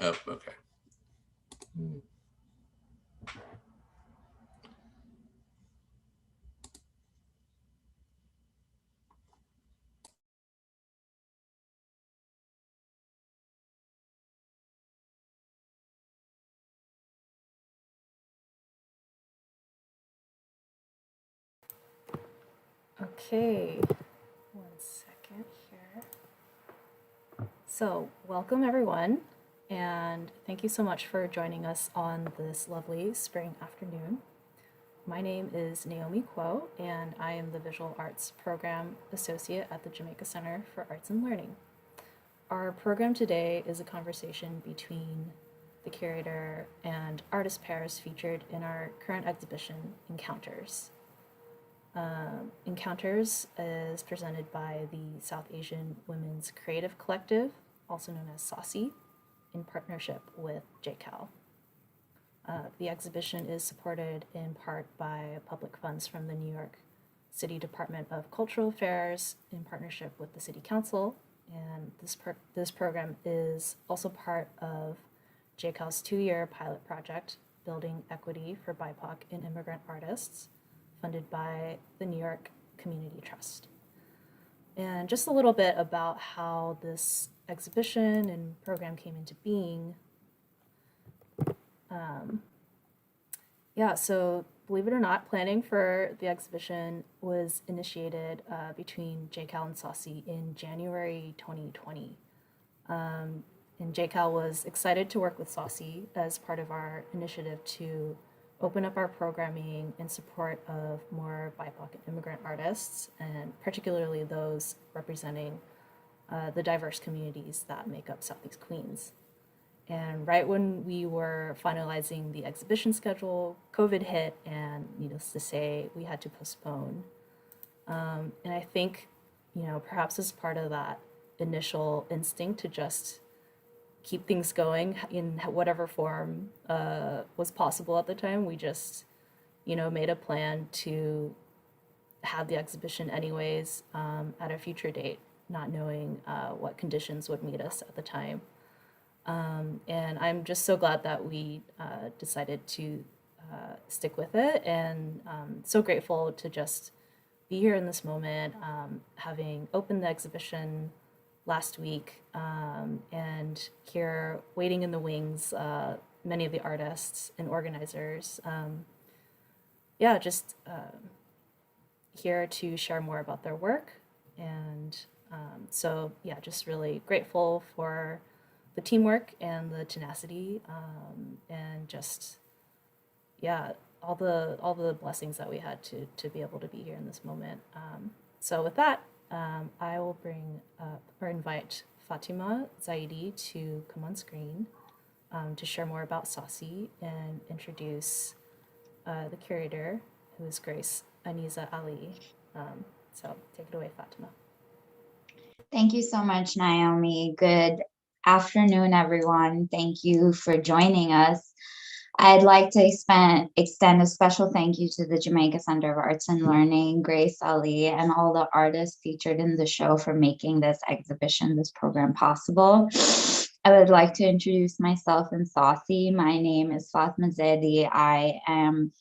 Oh, okay. Okay, 1 second here. So, welcome everyone, and thank you so much for joining us on this lovely spring afternoon. My name is Naomi Kuo, and I am the Visual Arts Program Associate at the Jamaica Center for Arts and Learning. Our program today is a conversation between the curator and artist pairs featured in our current exhibition, Encounters. Encounters is presented by the South Asian Women's Creative Collective, also known as SAWCC, in partnership with JCAL. The exhibition is supported in part by public funds from the New York City Department of Cultural Affairs in partnership with the City Council, and this program is also part of JCAL's 2-year pilot project, Building Equity for BIPOC and Immigrant Artists, funded by the New York Community Trust. And just a little bit about how this exhibition and program came into being. So believe it or not, planning for the exhibition was initiated between JCAL and SAWCC in January 2020. And JCAL was excited to work with SAWCC as part of our initiative to open up our programming in support of more BIPOC and immigrant artists, and particularly those representing the diverse communities that make up Southeast Queens. And right when we were finalizing the exhibition schedule, COVID hit, and needless to say, we had to postpone. And I think, perhaps as part of that initial instinct to just keep things going in whatever form was possible at the time, we just, made a plan to have the exhibition anyways at a future date, not knowing what conditions would meet us at the time. And I'm just so glad that we decided to stick with it, and so grateful to just be here in this moment, having opened the exhibition last week, and here waiting in the wings, many of the artists and organizers. Just here to share more about their work. And just really grateful for the teamwork and the tenacity, and just all the blessings that we had to be able to be here in this moment. So with that, I will bring up or invite Fatima Zaidi to come on screen to share more about SAWCC and introduce the curator, who is Grace Aneiza Ali. So take it away, Fatima. Thank you so much, Naomi. Good afternoon, everyone. Thank you for joining us. I'd like to extend a special thank you to the Jamaica Center of Arts and Learning, Grace Ali, and all the artists featured in the show for making this exhibition, this program possible. I would like to introduce myself and SAWCC. My name is Fatima Zaidi. I am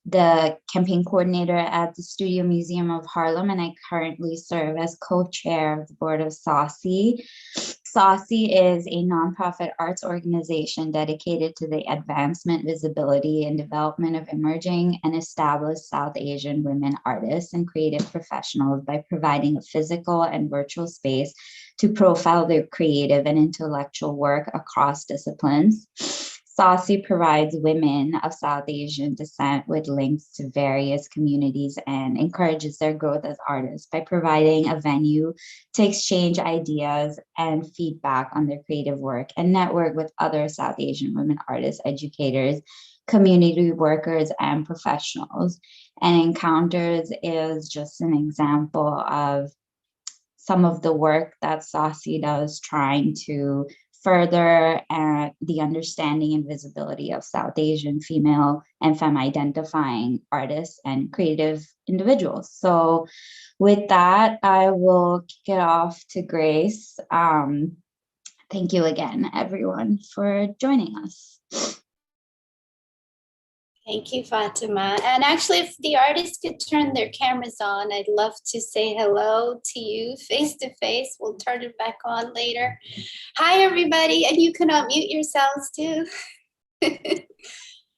the campaign coordinator at the Studio Museum of Harlem, and I currently serve as co-chair of the board of SAWCC. SAWCC is a nonprofit arts organization dedicated to the advancement, visibility, and development of emerging and established South Asian women artists and creative professionals by providing a physical and virtual space to profile their creative and intellectual work across disciplines. SAWCC provides women of South Asian descent with links to various communities and encourages their growth as artists by providing a venue to exchange ideas and feedback on their creative work and network with other South Asian women artists, educators, community workers, and professionals. And Encounters is just an example of some of the work that SAWCC does, trying to further the understanding and visibility of South Asian female and femme-identifying artists and creative individuals. So with that, I will kick it off to Grace. Thank you again, everyone, for joining us. Thank you, Fatima. And actually, if the artists could turn their cameras on, I'd love to say hello to you face to face. We'll turn it back on later. Hi, everybody. And you can unmute yourselves too.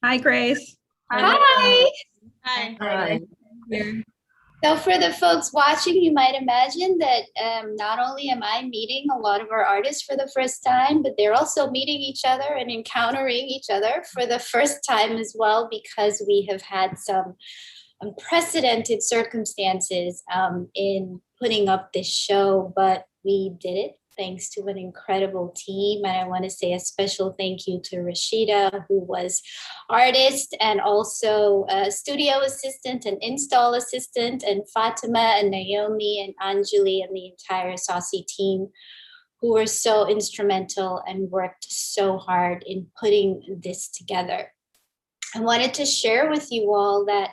Hi, Grace. Hi. Hi. Hi. So for the folks watching, you might imagine that not only am I meeting a lot of our artists for the first time, but they're also meeting each other and encountering each other for the first time as well, because we have had some unprecedented circumstances in putting up this show, but we did it thanks to an incredible team. And I want to say a special thank you to Rashida, who was artist and also a studio assistant and install assistant, and Fatima and Naomi and Anjali and the entire SAWCC team, who were so instrumental and worked so hard in putting this together. I wanted to share with you all that,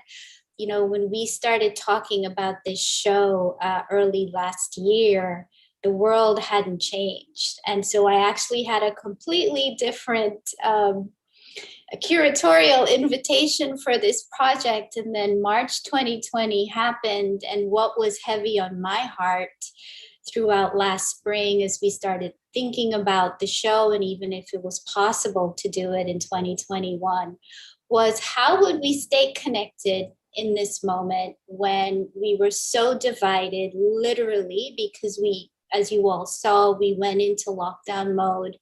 you know, when we started talking about this show early last year, the world hadn't changed. And so I actually had a completely different a curatorial invitation for this project. And then March 2020 happened. And what was heavy on my heart throughout last spring as we started thinking about the show, and even if it was possible to do it in 2021, was how would we stay connected in this moment when we were so divided, literally, because we, as you all saw, we went into lockdown mode,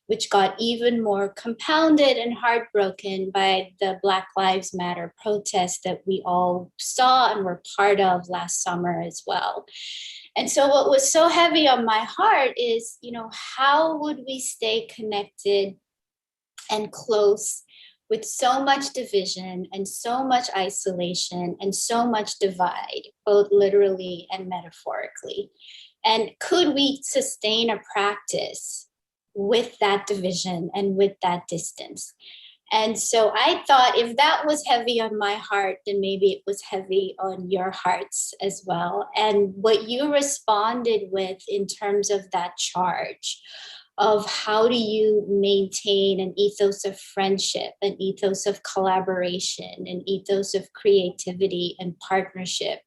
which got even more compounded and heartbroken by the Black Lives Matter protests that we all saw and were part of last summer as well. And so what was so heavy on my heart is, you know, how would we stay connected and close with so much division and so much isolation and so much divide, both literally and metaphorically? And could we sustain a practice with that division and with that distance? And so I thought, if that was heavy on my heart, then maybe it was heavy on your hearts as well. And what you responded with in terms of that charge of how do you maintain an ethos of friendship, an ethos of collaboration, an ethos of creativity and partnership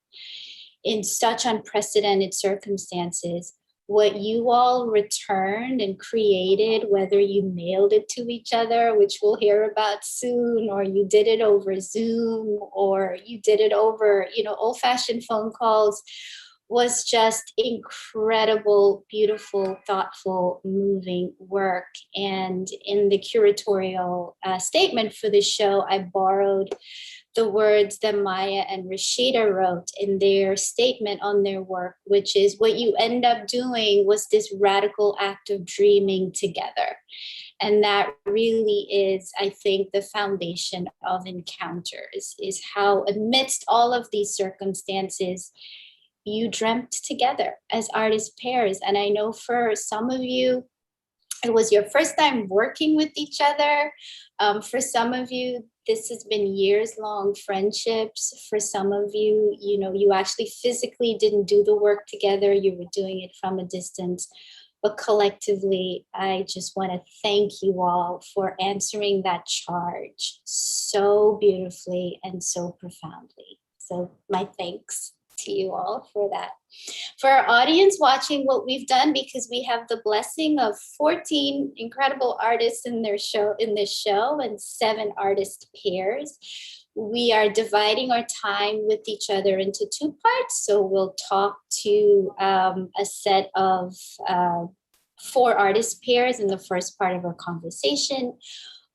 in such unprecedented circumstances, what you all returned and created, whether you mailed it to each other, which we'll hear about soon, or you did it over Zoom, or you did it over, you know, old-fashioned phone calls, was just incredible, beautiful, thoughtful, moving work. And in the curatorial statement for this show, I borrowed the words that Maya and Rashida wrote in their statement on their work, which is, what you end up doing was this radical act of dreaming together. And that really is, I think, the foundation of Encounters, is how amidst all of these circumstances, you dreamt together as artist pairs. And I know for some of you, it was your first time working with each other. For some of you, this has been years-long friendships. For some of you, you know, you actually physically didn't do the work together. You were doing it from a distance. But collectively, I just want to thank you all for answering that charge so beautifully and so profoundly. So my thanks to you all for that. For our audience watching, what we've done, because we have the blessing of 14 incredible artists in this show and 7 artist pairs, we are dividing our time with each other into 2 parts. So we'll talk to a set of 4 artist pairs in the first part of our conversation.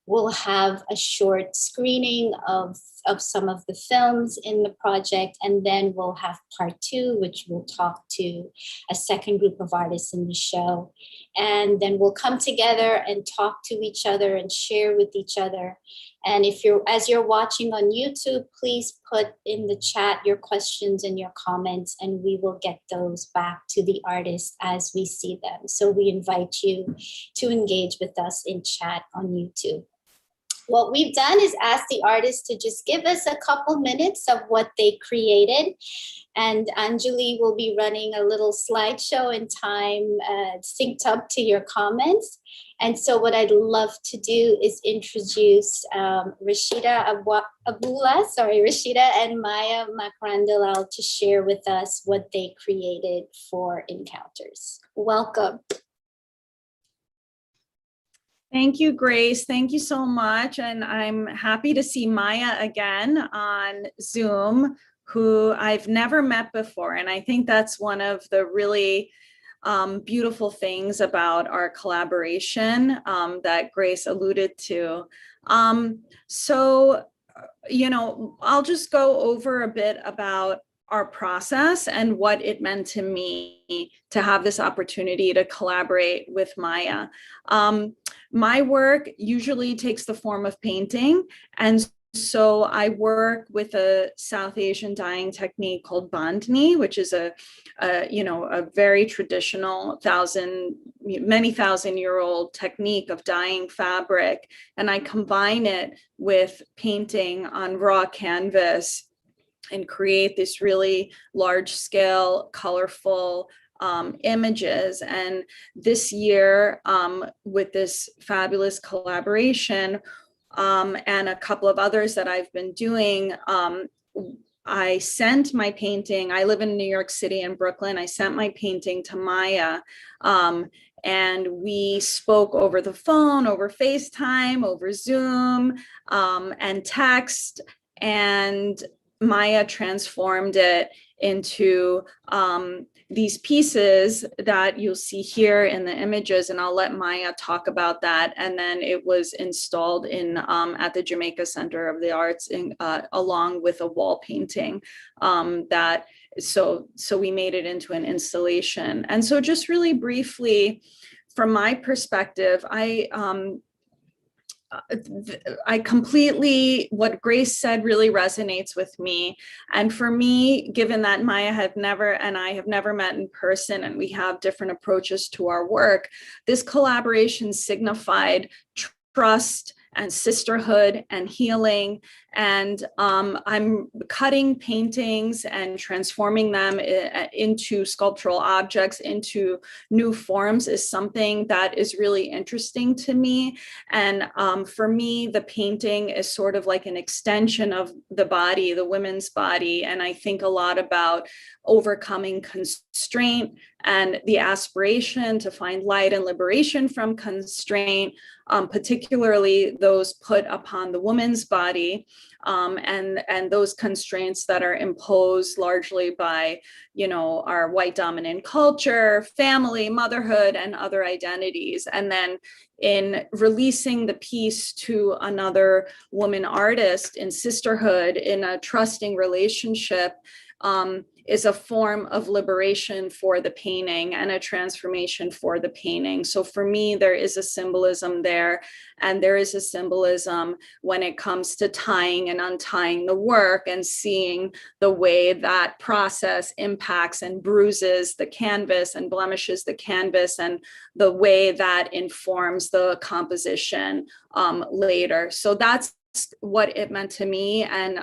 We'll have a short screening of some of the films in the project, and then we'll have part 2, which we'll talk to a second group of artists in the show. And then we'll come together and talk to each other and share with each other. And as you're watching on YouTube, please put in the chat your questions and your comments, and we will get those back to the artists as we see them. So we invite you to engage with us in chat on YouTube. what we've done is ask the artists to just give us a couple minutes of what they created. And Anjali will be running a little slideshow in time synced up to your comments. And so what I'd love to do is introduce Rashida and Maya Makrandalal to share with us what they created for Encounters. Welcome. Thank you, Grace. Thank you so much. And I'm happy to see Maya again on Zoom, who I've never met before. And I think that's one of the really beautiful things about our collaboration that Grace alluded to. So, I'll just go over a bit about our process and what it meant to me to have this opportunity to collaborate with Maya. My work usually takes the form of painting, and so I work with a South Asian dyeing technique called bandhani, which is a very traditional many thousand-year-old technique of dyeing fabric, and I combine it with painting on raw canvas and create this really large-scale, colorful images. And this year, with this fabulous collaboration, and a couple of others that I've been doing, I sent my painting. I live in New York City and Brooklyn. I sent my painting to Maya, and we spoke over the phone, over FaceTime, over Zoom, and text, and Maya transformed it into these pieces that you'll see here in the images, and I'll let Maya talk about that. And then it was installed in at the Jamaica Center of the Arts along with a wall painting so we made it into an installation. And so just really briefly, from my perspective, I completely, what Grace said really resonates with me. And for me, given that Maya and I have never met in person, and we have different approaches to our work, this collaboration signified trust and sisterhood and healing. And I'm cutting paintings and transforming them into sculptural objects, into new forms, is something that is really interesting to me. And for me, the painting is sort of like an extension of the body, the women's body. And I think a lot about overcoming constraint and the aspiration to find light and liberation from constraint, particularly those put upon the woman's body, and those constraints that are imposed largely by, our white dominant culture, family, motherhood, and other identities. And then in releasing the piece to another woman artist in sisterhood, in a trusting relationship, is a form of liberation for the painting and a transformation for the painting. So for me, there is a symbolism there, and there is a symbolism when it comes to tying and untying the work and seeing the way that process impacts and bruises the canvas and blemishes the canvas, and the way that informs the composition later. So that's what it meant to me. And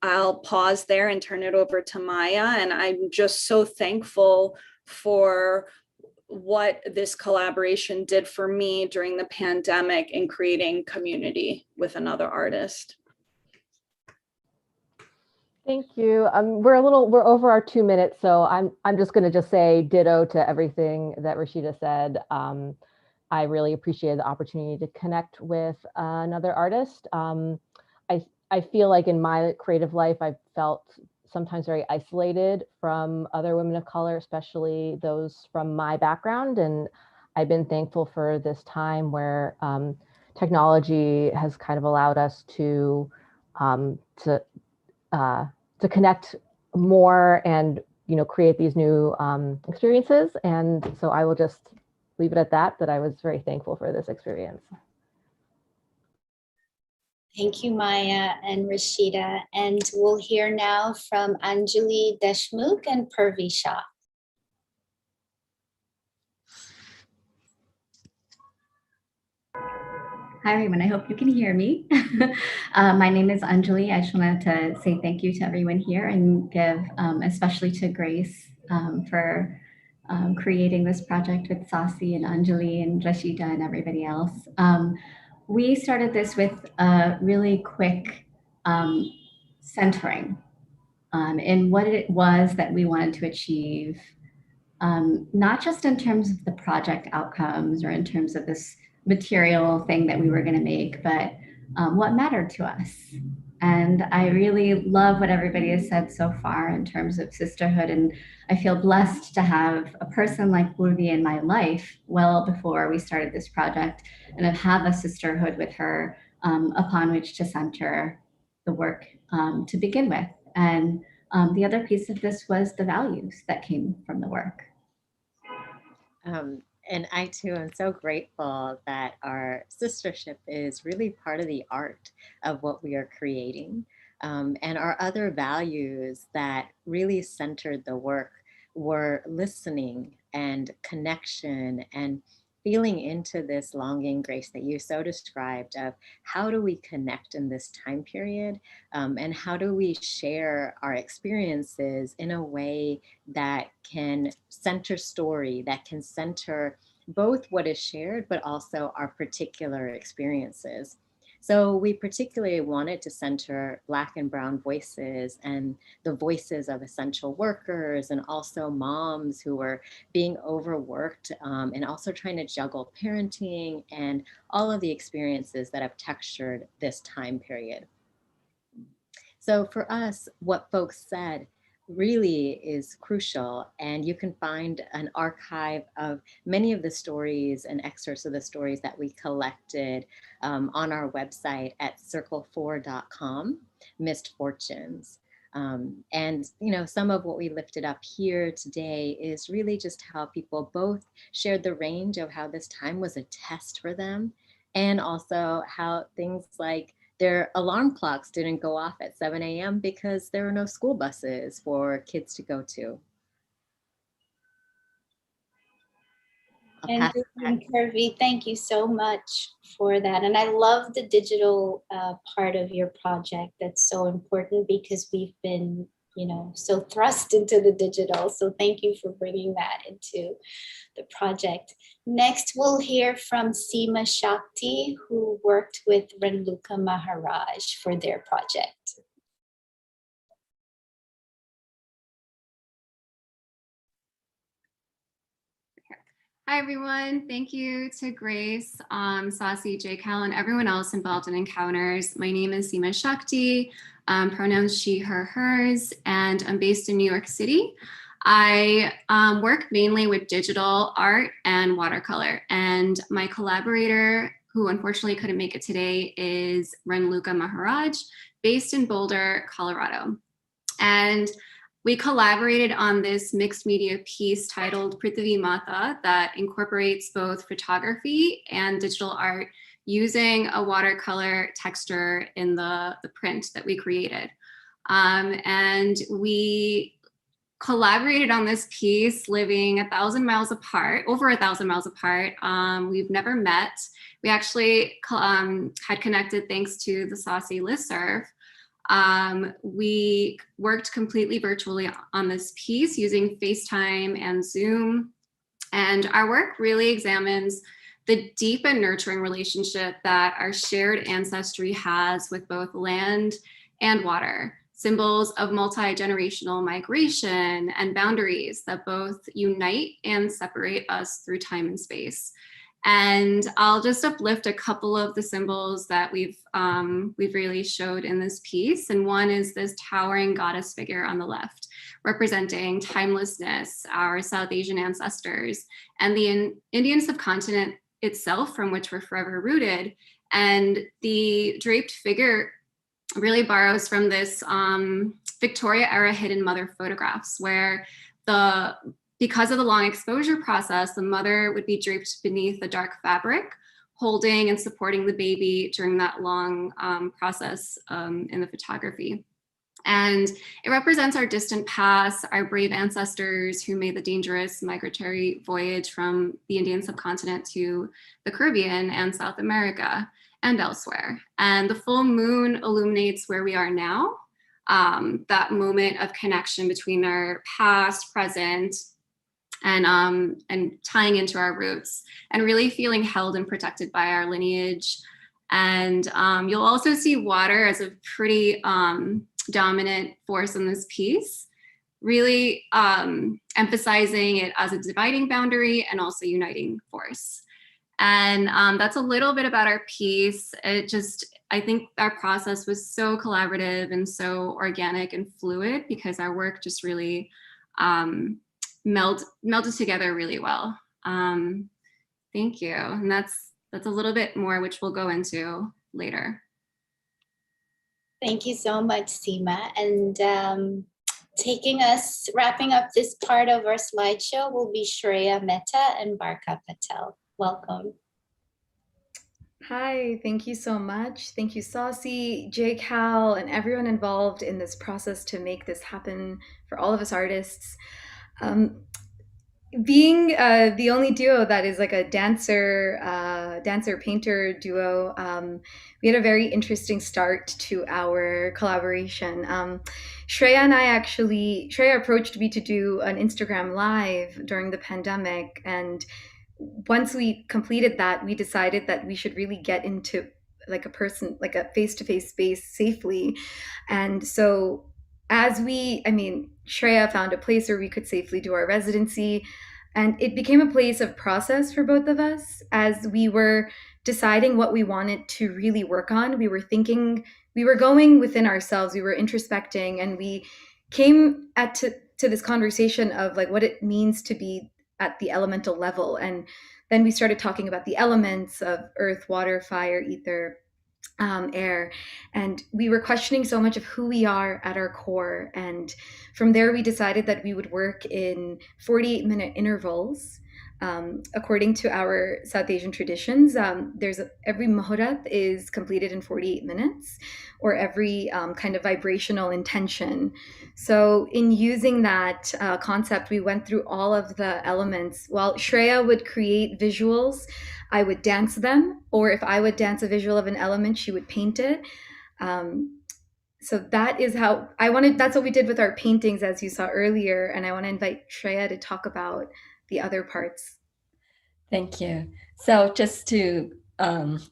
I'll pause there and turn it over to Maya. And I'm just so thankful for what this collaboration did for me during the pandemic in creating community with another artist. Thank you. We're over our 2 minutes, so I'm just going to just say ditto to everything that Rashida said. I really appreciated the opportunity to connect with another artist. I feel like in my creative life, I've felt sometimes very isolated from other women of color, especially those from my background. And I've been thankful for this time where technology has kind of allowed us to connect more and create these new experiences. And so I will just leave it at that I was very thankful for this experience. Thank you, Maya and Rashida. And we'll hear now from Anjali Deshmukh and Purvi Shah. Hi, everyone. I hope you can hear me. My name is Anjali. I just wanted to say thank you to everyone here and give especially to Grace for creating this project with Sasi and Anjali and Rashida and everybody else. We started this with a really quick centering in what it was that we wanted to achieve, not just in terms of the project outcomes or in terms of this material thing that we were going to make, but what mattered to us. And I really love what everybody has said so far in terms of sisterhood. And I feel blessed to have a person like Purvi in my life well before we started this project, and have a sisterhood with her upon which to center the work to begin with. And the other piece of this was the values that came from the work. And I too am so grateful that our sistership is really part of the art of what we are creating. And our other values that really centered the work were listening and connection and feeling into this longing, Grace, that you so described of how do we connect in this time period, and how do we share our experiences in a way that can center story, that can center both what is shared, but also our particular experiences. So we particularly wanted to center Black and Brown voices and the voices of essential workers and also moms who were being overworked, and also trying to juggle parenting and all of the experiences that have textured this time period. So for us, what folks said really is crucial, and you can find an archive of many of the stories and excerpts of the stories that we collected on our website at circle4.com, Missed Fortunes. And some of what we lifted up here today is really just how people both shared the range of how this time was a test for them, and also how things like their alarm clocks didn't go off at 7 a.m. because there were no school buses for kids to go to. And Curvy, thank you so much for that. And I love the digital part of your project. That's so important because we've been, so thrust into the digital. So thank you for bringing that into the project. Next, we'll hear from Seema Shakti, who worked with Renluka Maharaj for their project. Hi, everyone. Thank you to Grace, Sasi, JCAL, and everyone else involved in Encounters. My name is Seema Shakti, pronouns she, her, hers, and I'm based in New York City. I work mainly with digital art and watercolor, and my collaborator, who unfortunately couldn't make it today, is Renluka Maharaj, based in Boulder, Colorado. And we collaborated on this mixed media piece titled Prithvi Mata that incorporates both photography and digital art using a watercolor texture in the print that we created. And we collaborated on this piece living 1,000 miles apart, over 1,000 miles apart. We've never met. We actually had connected thanks to the SAWCC listserv. We worked completely virtually on this piece using FaceTime and Zoom. And our work really examines the deep and nurturing relationship that our shared ancestry has with both land and water, symbols of multi-generational migration and boundaries that both unite and separate us through time and space. And I'll just uplift a couple of the symbols that we've really showed in this piece. And one is this towering goddess figure on the left, representing timelessness, our South Asian ancestors, and the Indian subcontinent itself, from which we're forever rooted. And the draped figure really borrows from this Victoria era hidden mother photographs, where because of the long exposure process, the mother would be draped beneath a dark fabric, holding and supporting the baby during that long process in the photography. And it represents our distant past, our brave ancestors who made the dangerous migratory voyage from the Indian subcontinent to the Caribbean and South America. and elsewhere. And the full moon illuminates where we are now, that moment of connection between our past, present, and tying into our roots, and really feeling held and protected by our lineage. And you'll also see water as a pretty dominant force in this piece, really emphasizing it as a dividing boundary and also uniting force. And that's a little bit about our piece. I think our process was so collaborative and so organic and fluid because our work just really melded together really well. Thank you. And that's a little bit more, which we'll go into later. Thank you so much, Seema. And wrapping up this part of our slideshow will be Shreya Mehta and Barka Patel. Welcome. Hi, thank you so much. Thank you, SAWCC, JCAL, and everyone involved in this process to make this happen for all of us artists. Being the only duo that is like a dancer-painter duo, we had a very interesting start to our collaboration. Shreya approached me to do an Instagram Live during the pandemic, and once we completed that, we decided that we should really get into like a face-to-face space safely. And so Shreya found a place where we could safely do our residency. And it became a place of process for both of us as we were deciding what we wanted to really work on. We were going within ourselves, we were introspecting, and we came to this conversation of like what it means to be at the elemental level. And then we started talking about the elements of earth, water, fire, ether, air. And we were questioning so much of who we are at our core. And from there, we decided that we would work in 48-minute intervals. According to our South Asian traditions, every muhurat is completed in 48 minutes, or every kind of vibrational intention. So in using that concept, we went through all of the elements. While Shreya would create visuals, I would dance them, or if I would dance a visual of an element, she would paint it. So that is how that's what we did with our paintings, as you saw earlier. And I want to invite Shreya to talk about the other parts. Thank you. So just to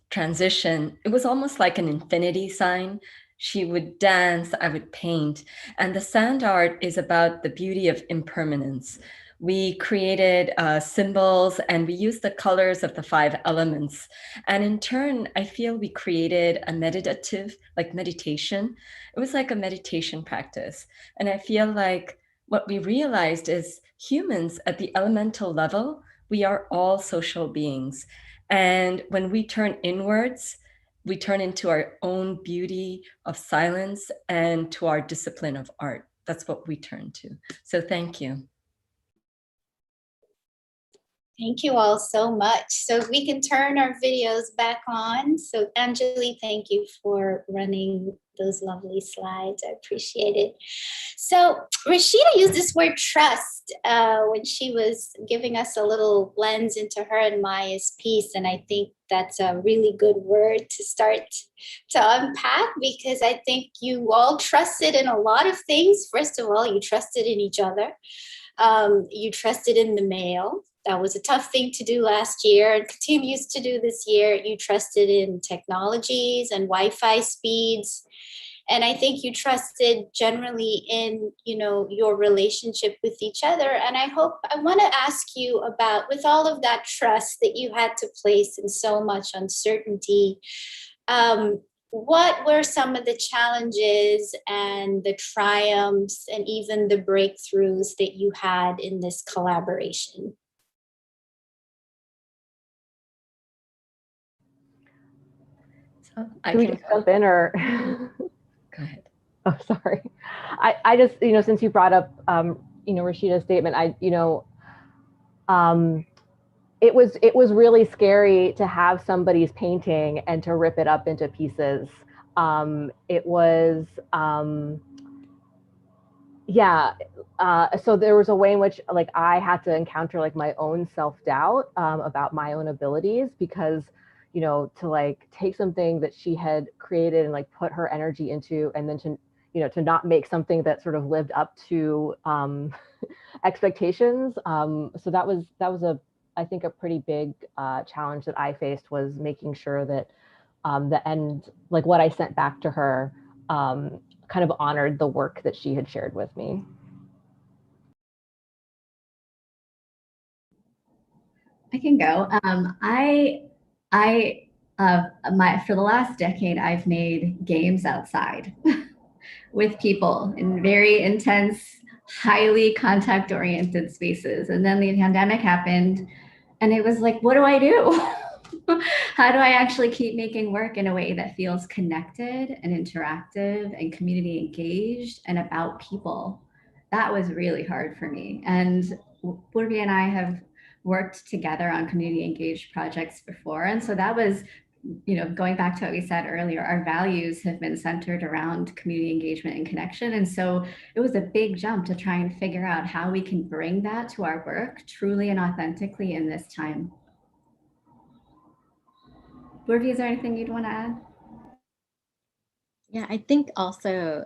transition, it was almost like an infinity sign. She would dance, I would paint. And the sand art is about the beauty of impermanence. We created symbols and we used the colors of the 5 elements. And in turn, I feel we created a meditation. It was like a meditation practice. And I feel like what we realized is humans at the elemental level, we are all social beings. And when we turn inwards, we turn into our own beauty of silence and to our discipline of art. That's what we turn to. So thank you. Thank you all so much. So if we can turn our videos back on. So Anjali, thank you for running those lovely slides. I appreciate it. So Rashida used this word trust when she was giving us a little lens into her and Maya's piece. And I think that's a really good word to start to unpack, because I think you all trusted in a lot of things. First of all, you trusted in each other. You trusted in the mail. That was a tough thing to do last year and continues to do this year. You trusted in technologies and Wi-Fi speeds. And I think you trusted generally in, your relationship with each other. And I want to ask you about, with all of that trust that you had to place in so much uncertainty, what were some of the challenges and the triumphs and even the breakthroughs that you had in this collaboration? Can we just jump in, or? Go ahead. Oh, sorry. I just, since you brought up, Rashida's statement, it was really scary to have somebody's painting and to rip it up into pieces. It was, so there was a way in which I had to encounter my own self-doubt about my own abilities, because you know, to like take something that she had created and like put her energy into, and then to, you know, to not make something that sort of lived up to expectations. So that was I think a pretty big challenge that I faced, was making sure that the end, like what I sent back to her, kind of honored the work that she had shared with me. I can go. For the last decade, I've made games outside with people in very intense, highly contact-oriented spaces. And then the pandemic happened, and it was like, what do I do? How do I actually keep making work in a way that feels connected and interactive and community engaged and about people? That was really hard for me. And Purvi and I have worked together on community engaged projects before. And so that was, you know, going back to what we said earlier, our values have been centered around community engagement and connection. And so it was a big jump to try and figure out how we can bring that to our work truly and authentically in this time. Purvi, is there anything you'd want to add? Yeah, I think also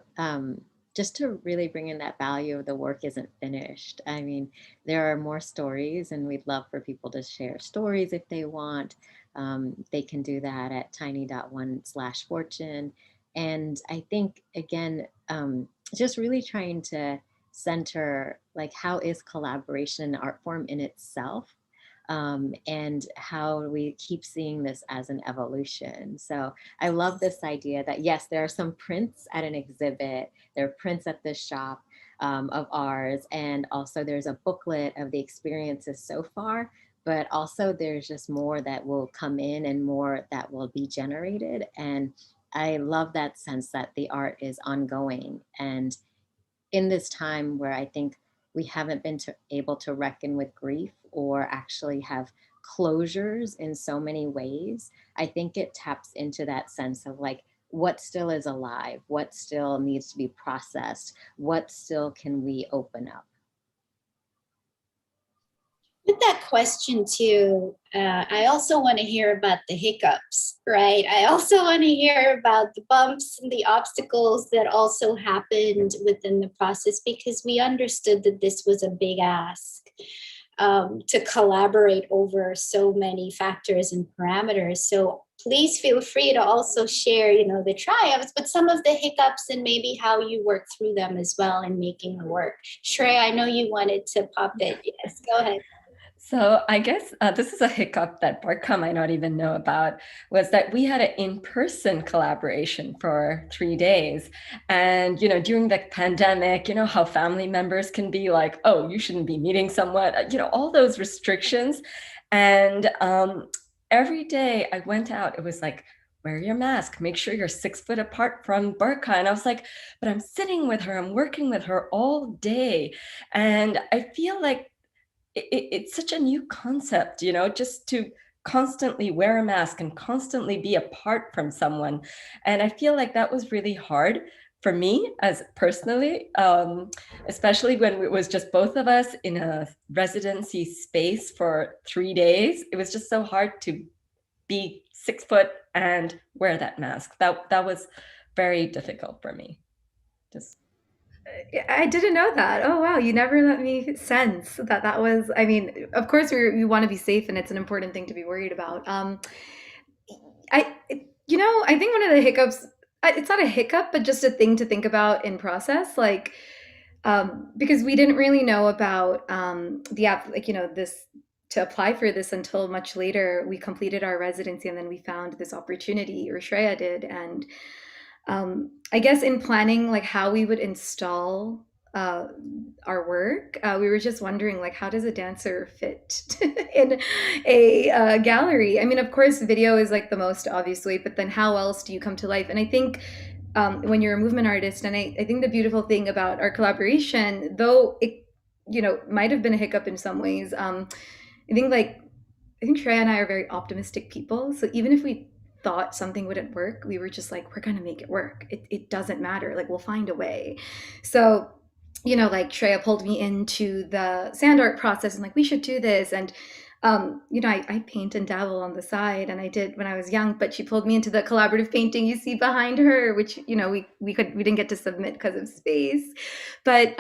just to really bring in that value of the work isn't finished. I mean, there are more stories, and we'd love for people to share stories if they want. They can do that at tiny.one/fortune. And I think, again, just really trying to center, like, how is collaboration an art form in itself? And how we keep seeing this as an evolution. So I love this idea that, yes, there are some prints at an exhibit, there are prints at this shop of ours, and also there's a booklet of the experiences so far, but also there's just more that will come in and more that will be generated. And I love that sense that the art is ongoing. And in this time where I think we haven't been able to reckon with grief or actually have closures in so many ways, I think it taps into that sense of like, what still is alive, what still needs to be processed, what still can we open up? With that question too, I also want to hear about the hiccups, right? I also want to hear about the bumps and the obstacles that also happened within the process, because we understood that this was a big ask to collaborate over so many factors and parameters. So please feel free to also share, you know, the triumphs, but some of the hiccups and maybe how you work through them as well in making the work. Shreya, I know you wanted to pop in. Yes, go ahead. So I guess this is a hiccup that Barkha might not even know about, was that we had an in-person collaboration for 3 days. And, you know, during the pandemic, you know, how family members can be like, oh, you shouldn't be meeting someone, you know, all those restrictions. And every day I went out, it was like, wear your mask, make sure you're 6 foot apart from Barkha. And I was like, but I'm sitting with her, I'm working with her all day. And I feel like it's such a new concept, you know, just to constantly wear a mask and constantly be apart from someone. And I feel like that was really hard for me as personally, especially when it was just both of us in a residency space for 3 days. It was just so hard to be 6 foot and wear that mask. That was very difficult for me. Just I didn't know that. Oh, wow. You never let me sense that that was, I mean, of course we want to be safe, and it's an important thing to be worried about. You know, I think one of the hiccups, it's not a hiccup, but just a thing to think about in process, like, because we didn't really know about the app, like, you know, this, to apply for this until much later. We completed our residency, and then we found this opportunity, or Shreya did. And I guess in planning, like, how we would install our work, we were just wondering, like, how does a dancer fit in a gallery? I mean, of course, video is like the most obvious way, but then how else do you come to life? And I think when you're a movement artist, and I think the beautiful thing about our collaboration, though it, you know, might have been a hiccup in some ways, I think Shreya and I are very optimistic people. So even if we thought something wouldn't work, we were just like, we're going to make it work. It doesn't matter. Like, we'll find a way. So, you know, like, Shreya pulled me into the sand art process and like, we should do this. And I paint and dabble on the side, and I did when I was young, but she pulled me into the collaborative painting you see behind her, which, we didn't get to submit because of space. But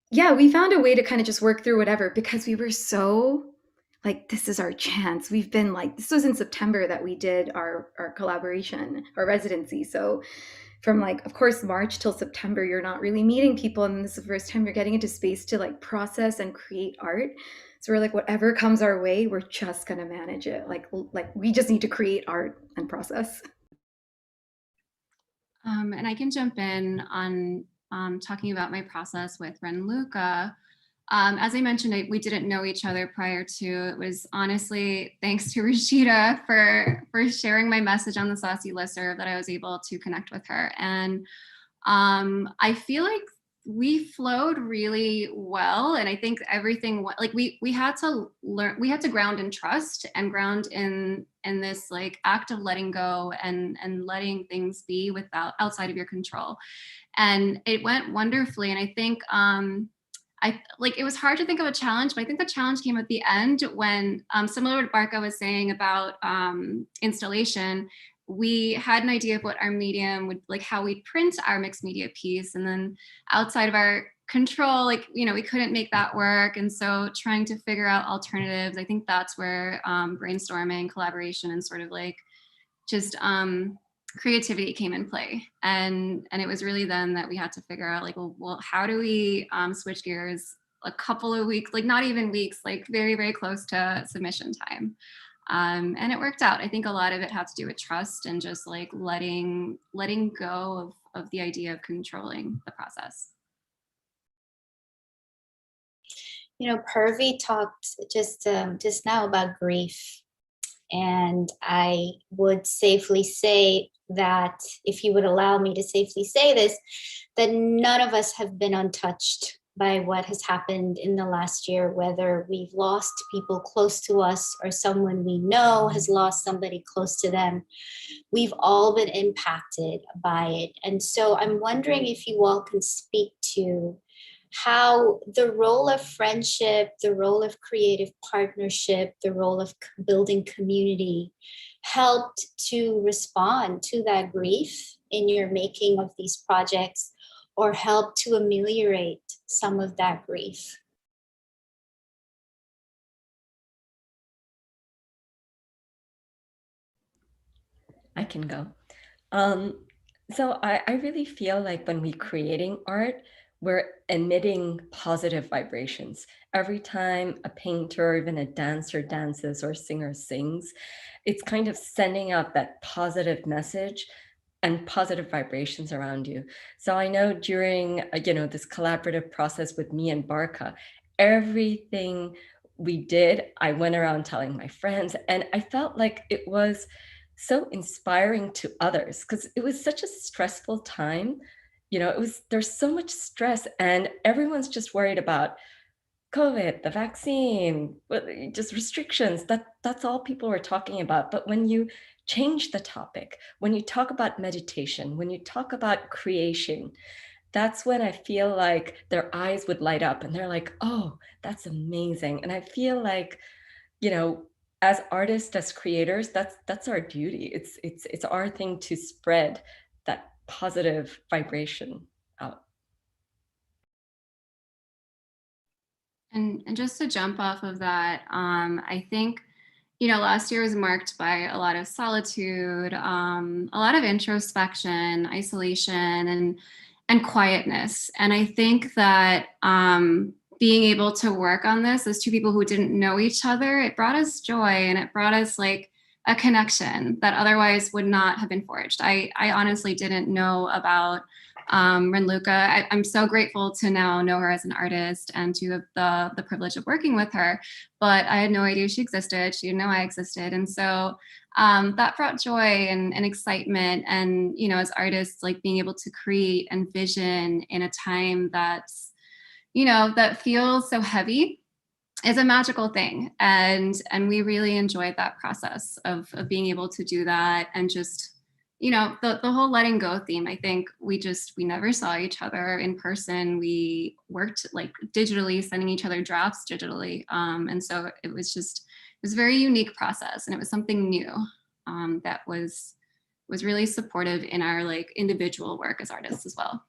yeah, we found a way to kind of just work through whatever, because we were so like, this is our chance. We've been like, this was in September that we did our collaboration, our residency. So from like, of course, March till September, you're not really meeting people. And this is the first time you're getting into space to like process and create art. So we're like, whatever comes our way, we're just going to manage it. Like we just need to create art and process. And I can jump in on talking about my process with Renluca. As I mentioned, we didn't know each other prior to. It was honestly thanks to Rashida for sharing my message on the SAWCC listserv that I was able to connect with her. And I feel like we flowed really well. And I think everything, like we had to learn, we had to ground in trust and ground in this like act of letting go and letting things be outside of your control. And it went wonderfully. And I think, it was hard to think of a challenge, but I think the challenge came at the end when, similar to what Barka was saying about installation, we had an idea of what our medium would, like how we'd print our mixed media piece. And then outside of our control, we couldn't make that work. And so trying to figure out alternatives, I think that's where brainstorming, collaboration, and sort of like just creativity came in play. And it was really then that we had to figure out well, how do we switch gears a couple of weeks, like not even weeks, like very, very close to submission time. And it worked out. I think a lot of it had to do with trust and just like letting go of the idea of controlling the process. Purvi talked just now about grief. And I would safely say that, if you would allow me to safely say this, that none of us have been untouched by what has happened in the last year, whether we've lost people close to us or someone we know has lost somebody close to them. We've all been impacted by it. And so I'm wondering if you all can speak to how the role of friendship, the role of creative partnership, the role of building community helped to respond to that grief in your making of these projects, or helped to ameliorate some of that grief. I can go. So I really feel like when we're creating art, we're emitting positive vibrations. Every time a painter, or even a dancer dances or a singer sings, it's kind of sending out that positive message and positive vibrations around you. So I know during, this collaborative process with me and Barka, everything we did, I went around telling my friends, and I felt like it was so inspiring to others, because it was such a stressful time. There's so much stress, and everyone's just worried about COVID, the vaccine, just restrictions. That's all people were talking about. But when you change the topic, when you talk about meditation, when you talk about creation, that's when I feel like their eyes would light up and they're like, oh, that's amazing. And I feel like, as artists, as creators, that's our duty. It's our thing to spread that positive vibration out. And just to jump off of that, I think, last year was marked by a lot of solitude, a lot of introspection, isolation, and quietness. And I think that being able to work on this as two people who didn't know each other, it brought us joy, and it brought us like a connection that otherwise would not have been forged. I honestly didn't know about Renluca. I'm so grateful to now know her as an artist and to have the privilege of working with her, but I had no idea she existed. She didn't know I existed. And so that brought joy and excitement. And, as artists, like being able to create and vision in a time that's, that feels so heavy is a magical thing. And we really enjoyed that process of being able to do that and just you know, the whole letting go theme, I think we never saw each other in person. We worked like digitally, sending each other drafts digitally. And so it was a very unique process, and it was something new that was really supportive in our like individual work as artists as well.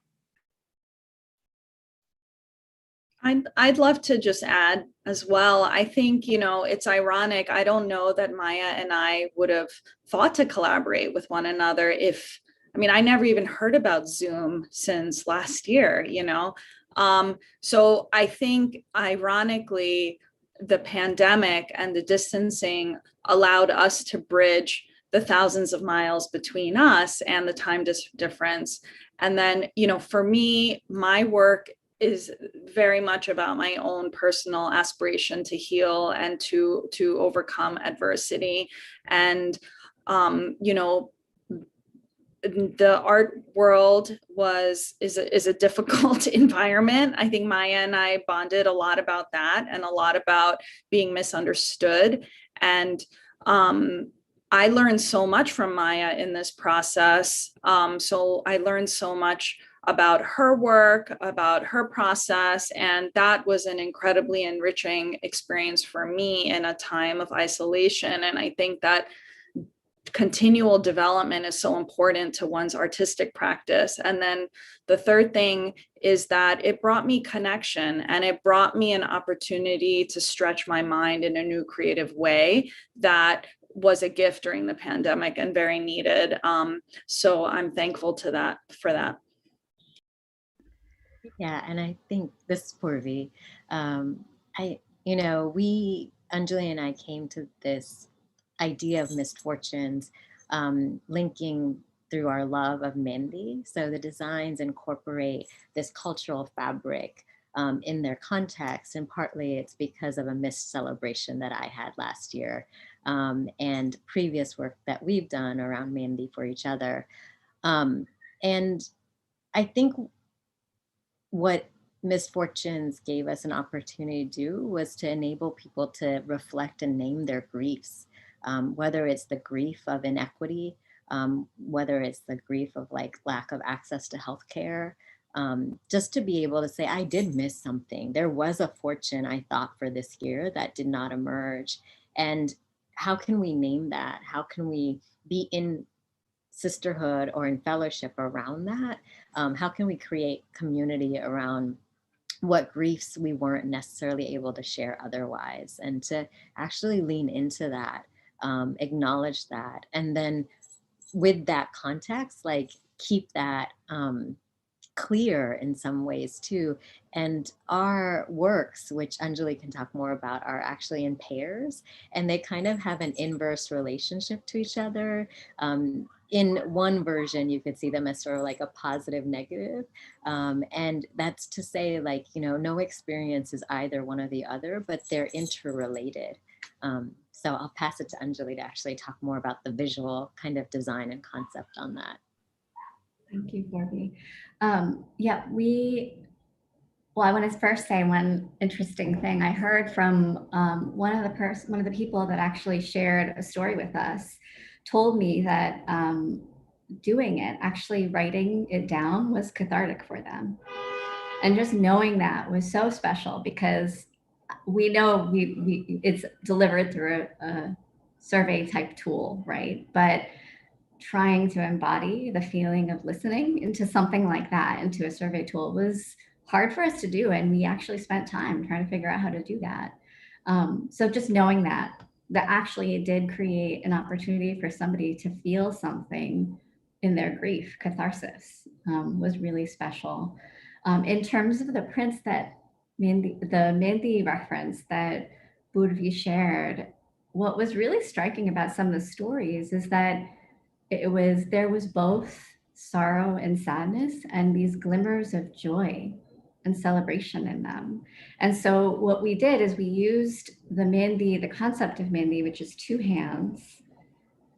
I'd love to just add as well. I think, you know, it's ironic. I don't know that Maya and I would have thought to collaborate with one another if, I mean, I never even heard about Zoom since last year, you know? So I think ironically, the pandemic and the distancing allowed us to bridge the thousands of miles between us and the time difference. And then, you know, for me, my work is very much about my own personal aspiration to heal and to overcome adversity. And you know, the art world is a difficult environment. I think Maya and I bonded a lot about that, and a lot about being misunderstood. And I learned so much from Maya in this process. So I learned so much about her work, about her process, and that was an incredibly enriching experience for me in a time of isolation. And I think that continual development is so important to one's artistic practice. And then the third thing is that it brought me connection, and it brought me an opportunity to stretch my mind in a new creative way that was a gift during the pandemic and very needed. So I'm thankful for that. Yeah, and I think this is Purvi. You know, Anjali and I came to this idea of misfortunes, linking through our love of mehndi. So the designs incorporate this cultural fabric in their context, and partly it's because of a missed celebration that I had last year, and previous work that we've done around mehndi for each other. And I think what misfortunes gave us an opportunity to do was to enable people to reflect and name their griefs, whether it's the grief of inequity, whether it's the grief of like lack of access to healthcare, just to be able to say, I did miss something. There was a fortune I thought for this year that did not emerge. And how can we name that? How can we be in sisterhood or in fellowship around that? How can we create community around what griefs we weren't necessarily able to share otherwise, and to actually lean into that, acknowledge that, and then with that context, like keep that clear in some ways too. And our works, which Anjali can talk more about, are actually in pairs, and they kind of have an inverse relationship to each other. In one version, you could see them as sort of like a positive negative. And that's to say, like, you know, no experience is either one or the other, but they're interrelated. So I'll pass it to Anjali to actually talk more about the visual kind of design and concept on that. Thank you, Purvi. Yeah, well, I want to first say one interesting thing I heard from one of the people that actually shared a story with us, told me that doing it, actually writing it down, was cathartic for them. And just knowing that was so special, because we know it's delivered through a survey type tool, right? But trying to embody the feeling of listening into something like that, into a survey tool, was hard for us to do. And we actually spent time trying to figure out how to do that. So just knowing that actually it did create an opportunity for somebody to feel something in their grief, catharsis, was really special. In terms of the prints that the mehndi reference that Purvi shared, what was really striking about some of the stories is that there was both sorrow and sadness, and these glimmers of joy and celebration in them. And so what we did is we used the mehndi, the concept of mehndi, which is two hands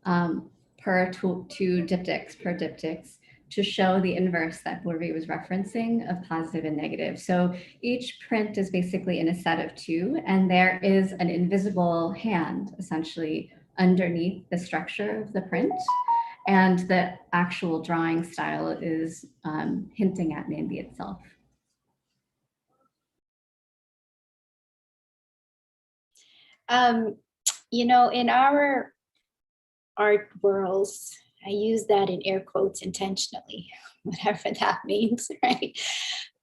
per two diptychs per diptychs, to show the inverse that Purvi was referencing of positive and negative. So each print is basically in a set of two, and there is an invisible hand essentially underneath the structure of the print. And the actual drawing style is hinting at mehndi itself. You know, in our art worlds, I use that in air quotes intentionally, whatever that means, right?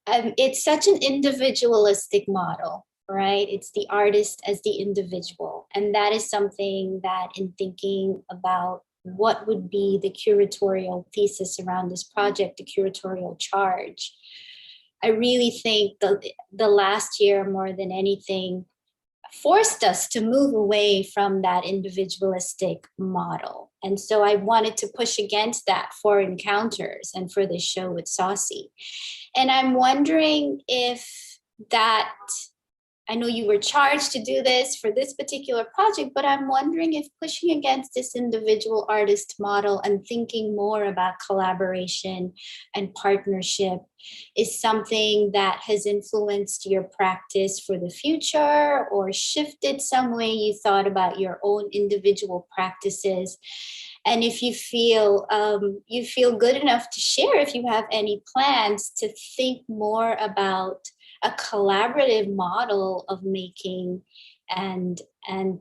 It's such an individualistic model, right? It's the artist as the individual. And that is something that, in thinking about what would be the curatorial thesis around this project, the curatorial charge, I really think the last year, more than anything, forced us to move away from that individualistic model. And so I wanted to push against that for encounters and for this show with SAWCC. And I'm wondering if that, I know you were charged to do this for this particular project, but I'm wondering if pushing against this individual artist model and thinking more about collaboration and partnership is something that has influenced your practice for the future, or shifted some way you thought about your own individual practices. And if you feel good enough to share, if you have any plans to think more about a collaborative model of making and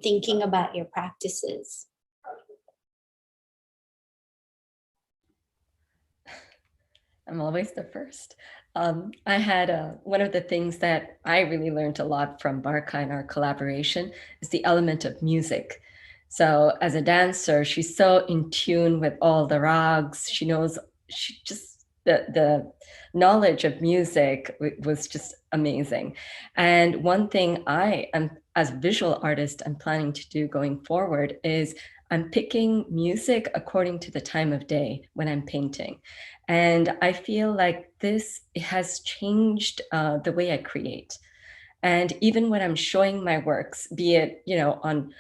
thinking about your practices. I'm always the first. I had one of the things that I really learned a lot from Barka and our collaboration is the element of music. So as a dancer, she's so in tune with all the rags. She knows, the knowledge of music was just amazing. And one thing I am, as a visual artist, I'm planning to do going forward is I'm picking music according to the time of day when I'm painting. And I feel like this has changed the way I create. And even when I'm showing my works, be it, on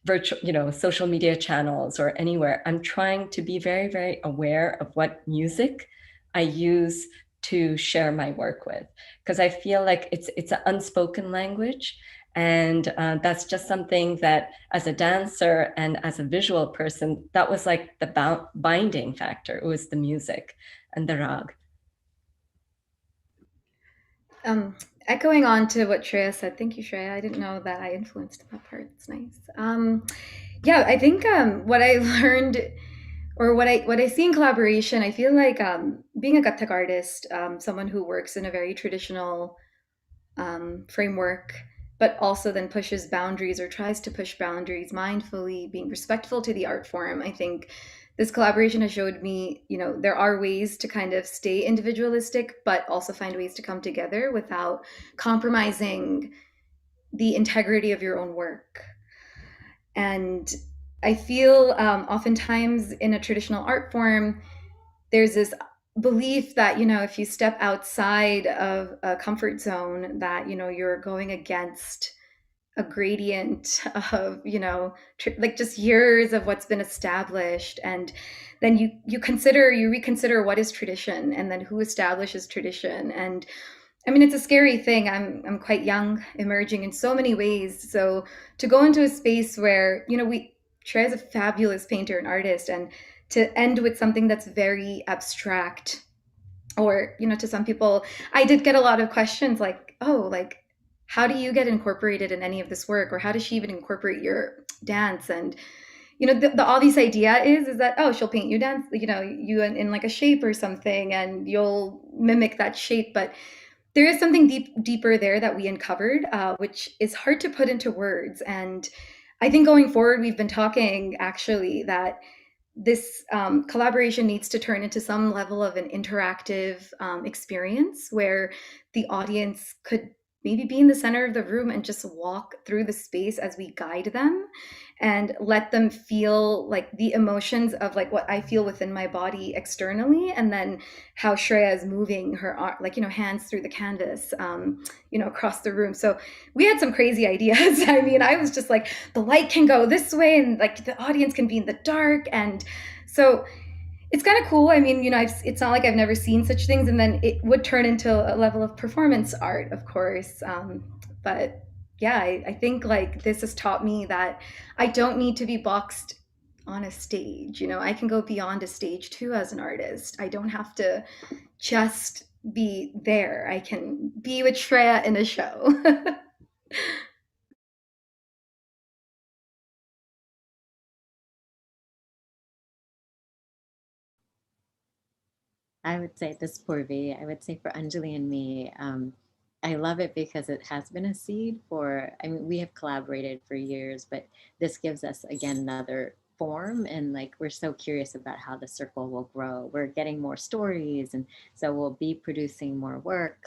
virtual, social media channels or anywhere, I'm trying to be very, very aware of what music I use to share my work with, because I feel like it's an unspoken language. And that's just something that, as a dancer and as a visual person, that was like the binding factor. It was the music and the rag. Echoing on to what Shreya said, thank you, Shreya. I didn't know that I influenced that part. It's nice. Yeah, I think what I learned, or what I see in collaboration, I feel like being a Kathak artist, someone who works in a very traditional framework, but also then pushes boundaries or tries to push boundaries mindfully, being respectful to the art form. I think this collaboration has showed me, there are ways to kind of stay individualistic, but also find ways to come together without compromising the integrity of your own work. And I feel oftentimes in a traditional art form, there's this belief that, if you step outside of a comfort zone, that, you're going against a gradient of, like just years of what's been established. And then you reconsider what is tradition, and then who establishes tradition. And I mean, it's a scary thing. I'm quite young, emerging in so many ways. So to go into a space where, Shreya is a fabulous painter and artist, and to end with something that's very abstract, or, to some people, I did get a lot of questions like, oh, like, how do you get incorporated in any of this work? Or how does she even incorporate your dance? And, the obvious idea is that, oh, she'll paint you dance, you in like a shape or something, and you'll mimic that shape. But there is something deeper there that we uncovered, which is hard to put into words. And I think going forward, we've been talking actually that this collaboration needs to turn into some level of an interactive experience where the audience could maybe be in the center of the room and just walk through the space as we guide them, and let them feel like the emotions of like what I feel within my body externally, and then how Shreya is moving her hands through the canvas, across the room. So we had some crazy ideas. I mean, I was just like, the light can go this way, and like the audience can be in the dark. And so it's kind of cool. I mean, it's not like I've never seen such things. And then it would turn into a level of performance art, of course. But yeah, I think like this has taught me that I don't need to be boxed on a stage. You know, I can go beyond a stage too as an artist. I don't have to just be there. I can be with Shreya in a show. I would say this, Purvi, I would say for Anjali and me, I love it because it has been a seed for, I mean, we have collaborated for years, but this gives us, again, another form. And like, we're so curious about how the circle will grow. We're getting more stories. And so we'll be producing more work.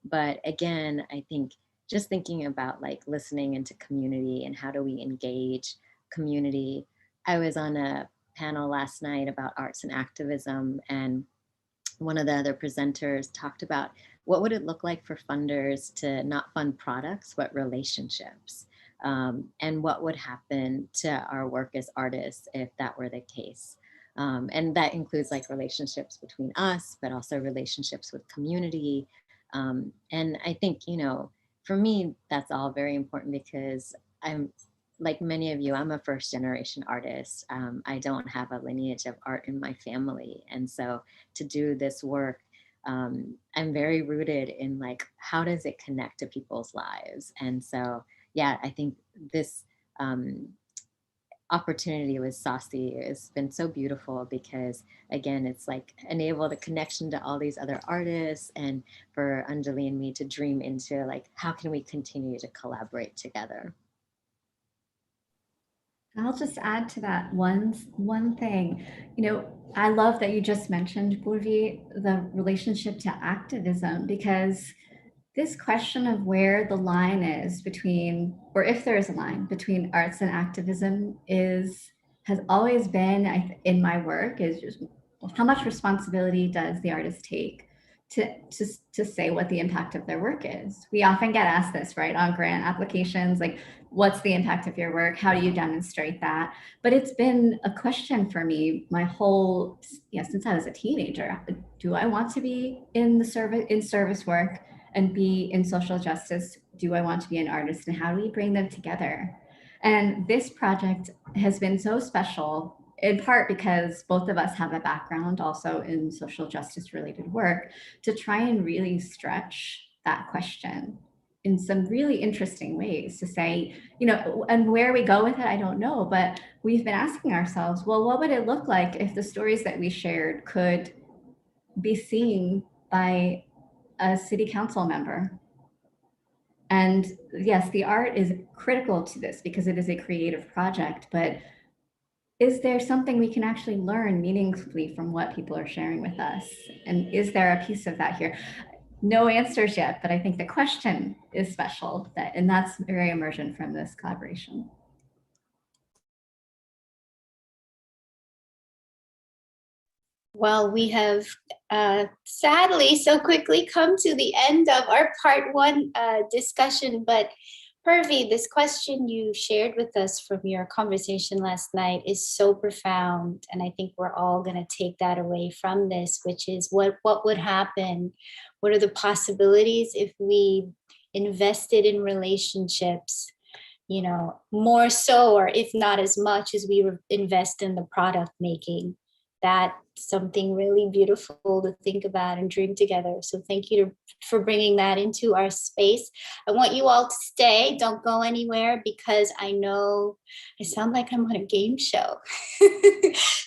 But again, I think just thinking about like listening into community and how do we engage community. I was on a panel last night about arts and activism, and one of the other presenters talked about what would it look like for funders to not fund products but relationships, and what would happen to our work as artists if that were the case. And that includes like relationships between us, but also relationships with community. And I think, you know, for me, that's all very important because I'm like many of you, I'm a first generation artist. I don't have a lineage of art in my family. And so to do this work, I'm very rooted in like, how does it connect to people's lives? And so, yeah, I think this opportunity with SAWCC has been so beautiful because again, it's like enable the connection to all these other artists, and for Anjali and me to dream into like, how can we continue to collaborate together? I'll just add to that one thing. You know, I love that you just mentioned, Purvi, the relationship to activism, because this question of where the line is between, or if there is a line between arts and activism, has always been in my work, is just how much responsibility does the artist take to say what the impact of their work is. We often get asked this, right, on grant applications, like, what's the impact of your work? How do you demonstrate that? But it's been a question for me my whole, since I was a teenager. Do I want to be in service work and be in social justice? Do I want to be an artist? And how do we bring them together? And this project has been so special, in part because both of us have a background also in social justice related work, to try and really stretch that question in some really interesting ways, to say, you know, and where we go with it, I don't know, but we've been asking ourselves, well, what would it look like if the stories that we shared could be seen by a city council member? And yes, the art is critical to this because it is a creative project, but is there something we can actually learn meaningfully from what people are sharing with us? And is there a piece of that here? No answers yet, but I think the question is special, and that's very emergent from this collaboration. Well, we have sadly so quickly come to the end of our part one discussion, but Purvi, this question you shared with us from your conversation last night is so profound. And I think we're all going to take that away from this, which is what would happen? What are the possibilities if we invested in relationships, you know, more so, or if not as much as we invest in the product making? That's something really beautiful to think about and dream together. So thank you for bringing that into our space. I want you all to stay. Don't go anywhere, because I know I sound like I'm on a game show.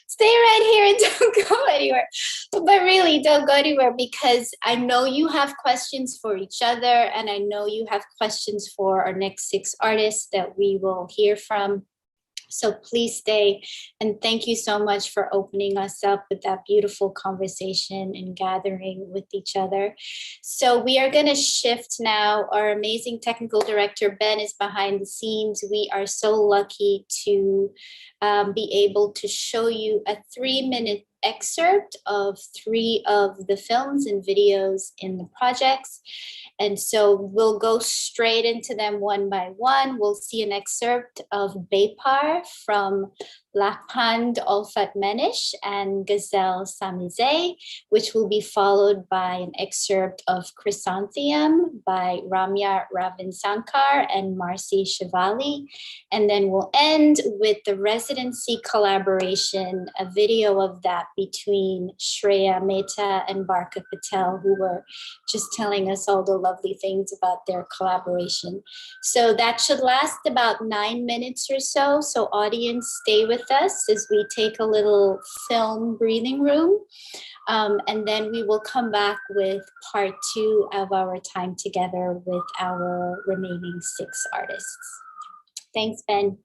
Stay right here and don't go anywhere. But really, don't go anywhere, because I know you have questions for each other, and I know you have questions for our next 6 artists that we will hear from. So please stay, and thank you so much for opening us up with that beautiful conversation and gathering with each other. So we are going to shift now. Our amazing technical director, Ben, is behind the scenes. We are so lucky to be able to show you a 3-minute excerpt of 3 of the films and videos in the projects. And so we'll go straight into them one by one. We'll see an excerpt of Bepar from Lakhand Olfat Menish and Gazelle Samize, which will be followed by an excerpt of Chrysanthemum by Ramya Ravinsankar and Marcy Shivali. And then we'll end with the residency collaboration, a video of that between Shreya Mehta and Barka Patel, who were just telling us all the lovely things about their collaboration. So that should last about 9 minutes or so. So audience, stay with us as we take a little film breathing room. And then we will come back with part 2 of our time together with our remaining 6 artists. Thanks, Ben.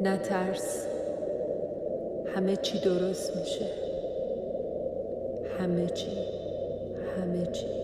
نترس، همه چی درست میشه. همه چی، همه چیز.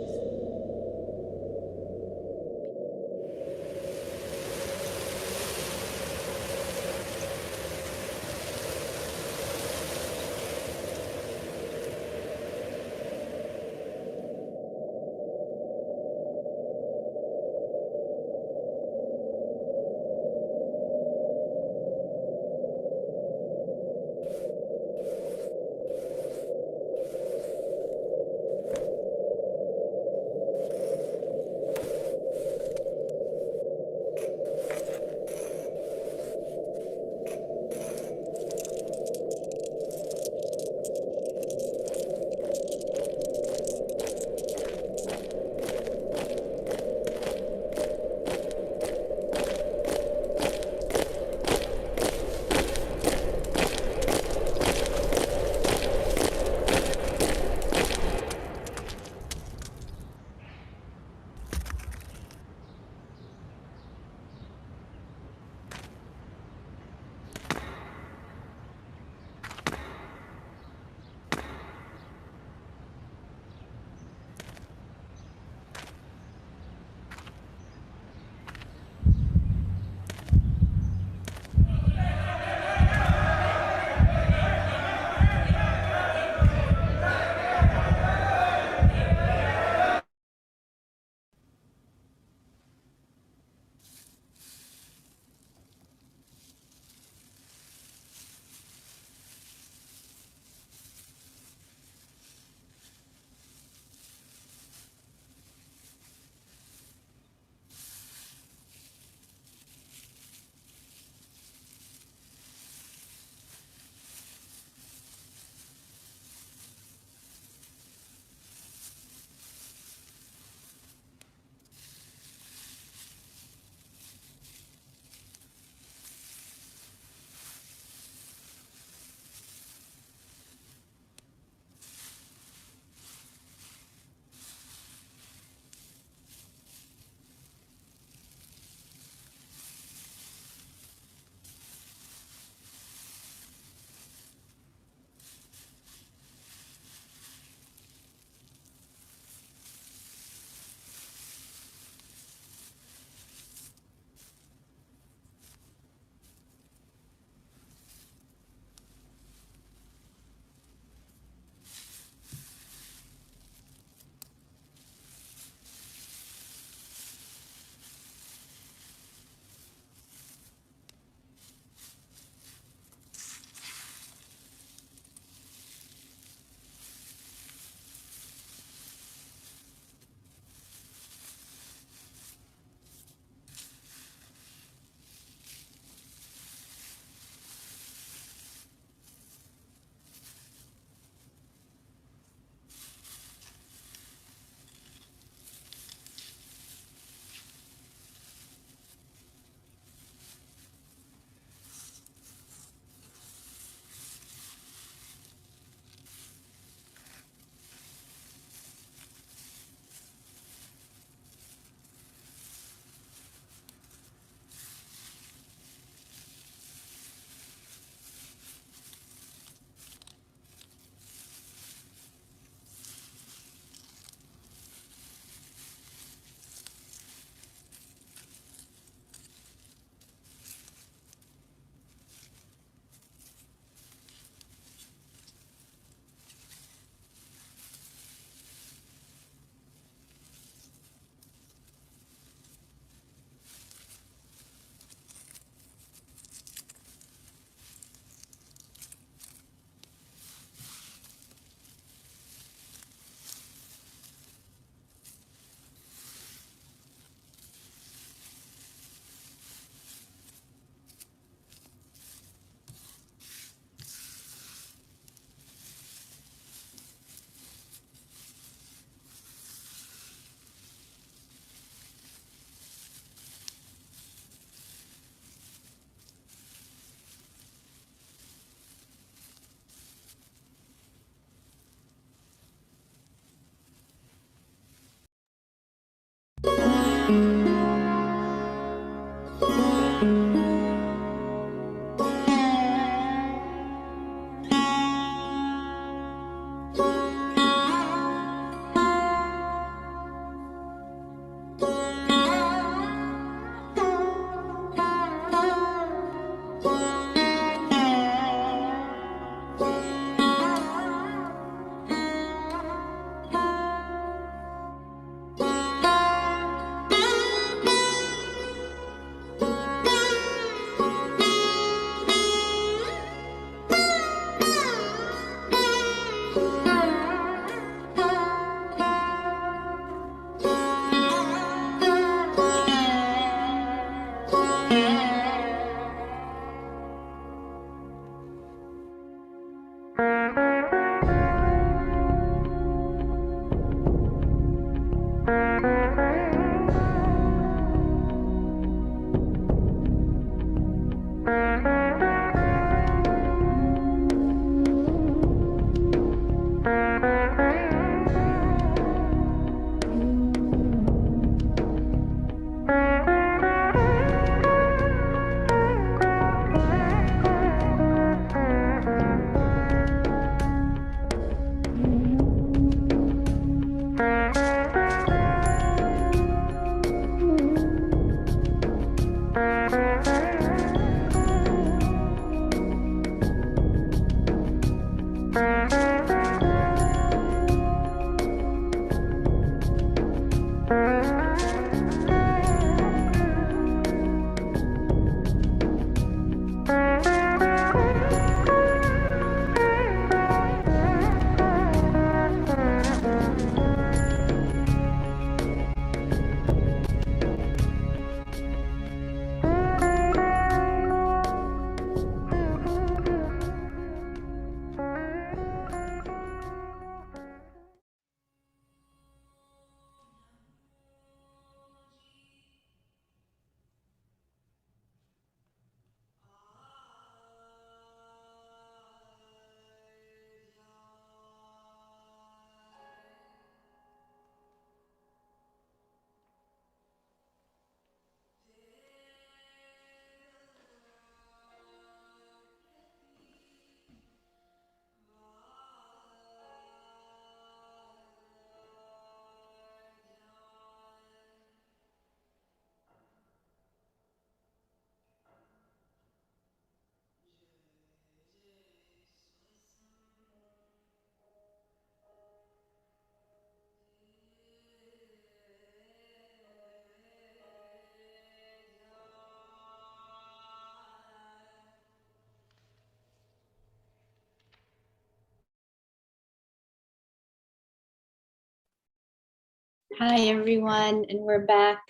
Hi, everyone, and we're back.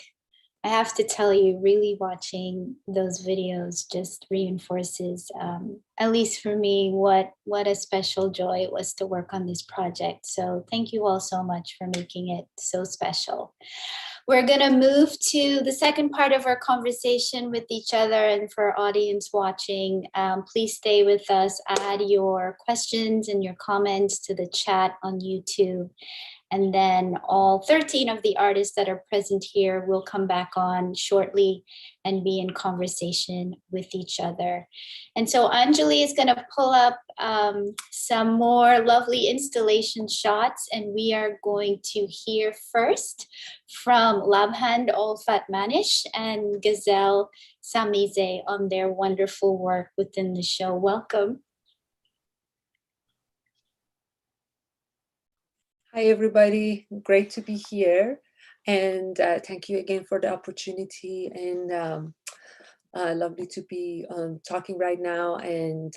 I have to tell you, really watching those videos just reinforces, at least for me, what a special joy it was to work on this project. So thank you all so much for making it so special. We're going to move to the second part of our conversation with each other. And for our audience watching, please stay with us. Add your questions and your comments to the chat on YouTube. And then all 13 of the artists that are present here will come back on shortly and be in conversation with each other. And so Anjali is going to pull up some more lovely installation shots, and we are going to hear first from Labhand Olfat Manish and Gazelle Samize on their wonderful work within the show. Welcome. Hi, everybody. Great to be here. And thank you again for the opportunity. And lovely to be talking right now and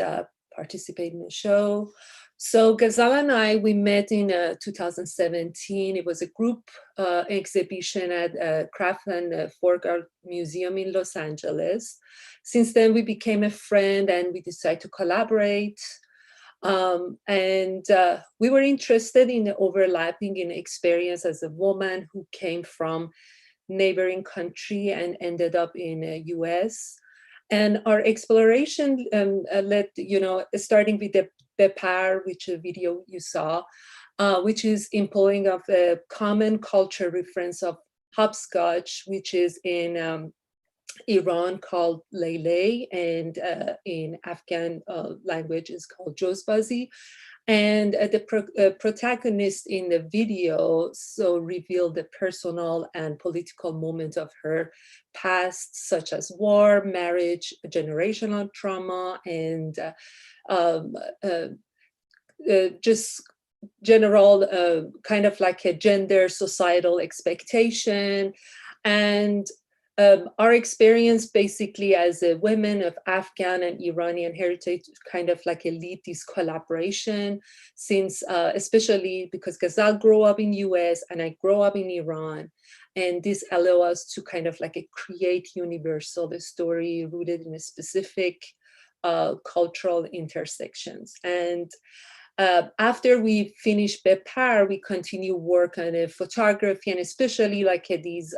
participate in the show. So Ghazal and I, we met in 2017. It was a group exhibition at Craft and Folk Art Museum in Los Angeles. Since then, we became a friend and we decided to collaborate. We were interested in the overlapping in experience as a woman who came from neighboring country and ended up in the US. And our exploration led, starting with the Bepar, which a video you saw, which is employing of a common culture reference of hopscotch, which is in Iran called Leyley, and in Afghan language is called Jozbazi. And the protagonist in the video so revealed the personal and political moment of her past, such as war, marriage, generational trauma, and just general kind of like a gender societal expectation. And our experience basically as a women of Afghan and Iranian heritage kind of like a lead this collaboration since especially because Ghazal grew up in US and I grew up in Iran. And this allow us to kind of like create universal story rooted in a specific cultural intersections. And after we finish Bepar, we continue work on a photography and especially like these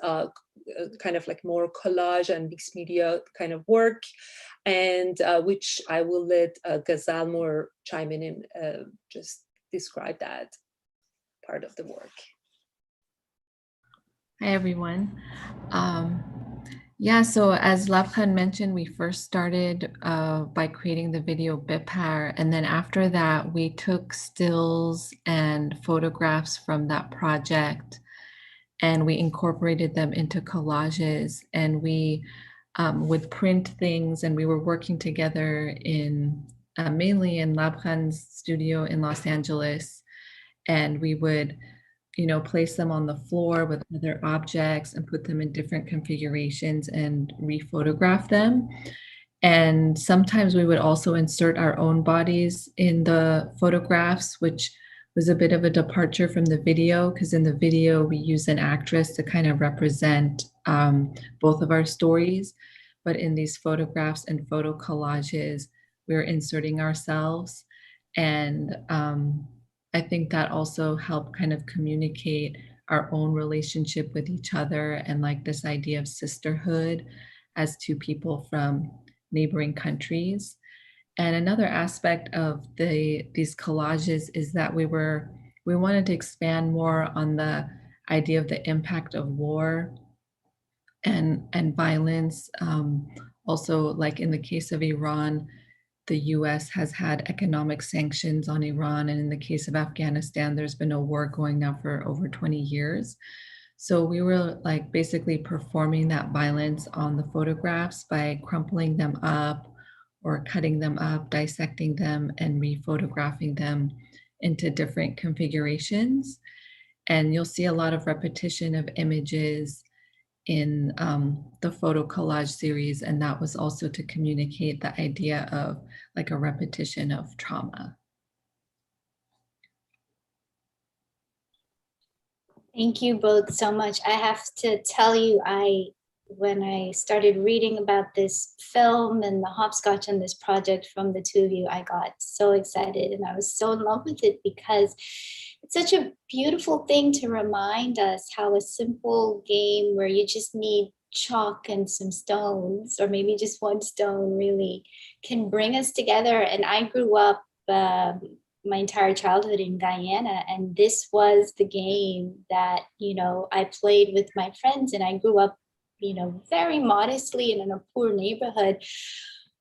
kind of like more collage and mixed media kind of work, and which I will let Ghazal more chime in and just describe that part of the work. Hi, everyone. Yeah, so as Labkhan mentioned, we first started by creating the video Bipar, and then after that, we took stills and photographs from that project, and we incorporated them into collages, and we would print things, and we were working together in mainly in Labkhan's studio in Los Angeles, and we would place them on the floor with other objects and put them in different configurations and rephotograph them. And sometimes we would also insert our own bodies in the photographs, which was a bit of a departure from the video, because in the video we use an actress to kind of represent both of our stories. But in these photographs and photo collages, we're inserting ourselves. And I think that also helped kind of communicate our own relationship with each other and like this idea of sisterhood as two people from neighboring countries. And another aspect of these collages is that we wanted to expand more on the idea of the impact of war and violence. Also, like in the case of Iran, the US has had economic sanctions on Iran. And in the case of Afghanistan, there's been a war going now for over 20 years. So we were like basically performing that violence on the photographs by crumpling them up or cutting them up, dissecting them and rephotographing them into different configurations. And you'll see a lot of repetition of images in the photo collage series, and that was also to communicate the idea of like a repetition of trauma. Thank you both so much. I have to tell you, when I started reading about this film and the hopscotch on this project from the two of you, I got so excited and I was so in love with it because it's such a beautiful thing to remind us how a simple game where you just need chalk and some stones, or maybe just one stone, really can bring us together. And I grew up my entire childhood in Guyana, and this was the game that, I played with my friends, and I grew up, very modestly and in a poor neighborhood.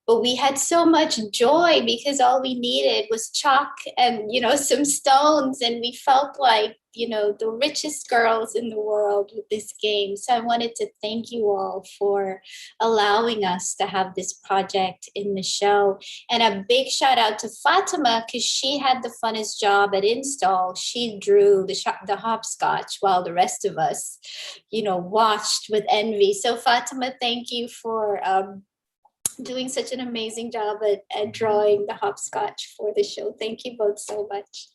But we had so much joy because all we needed was chalk and, some stones. And we felt like, the richest girls in the world with this game. So I wanted to thank you all for allowing us to have this project in the show. And a big shout out to Fatima, because she had the funnest job at install. She drew the hopscotch while the rest of us, watched with envy. So Fatima, thank you for doing such an amazing job at drawing the hopscotch for the show. Thank you both so much.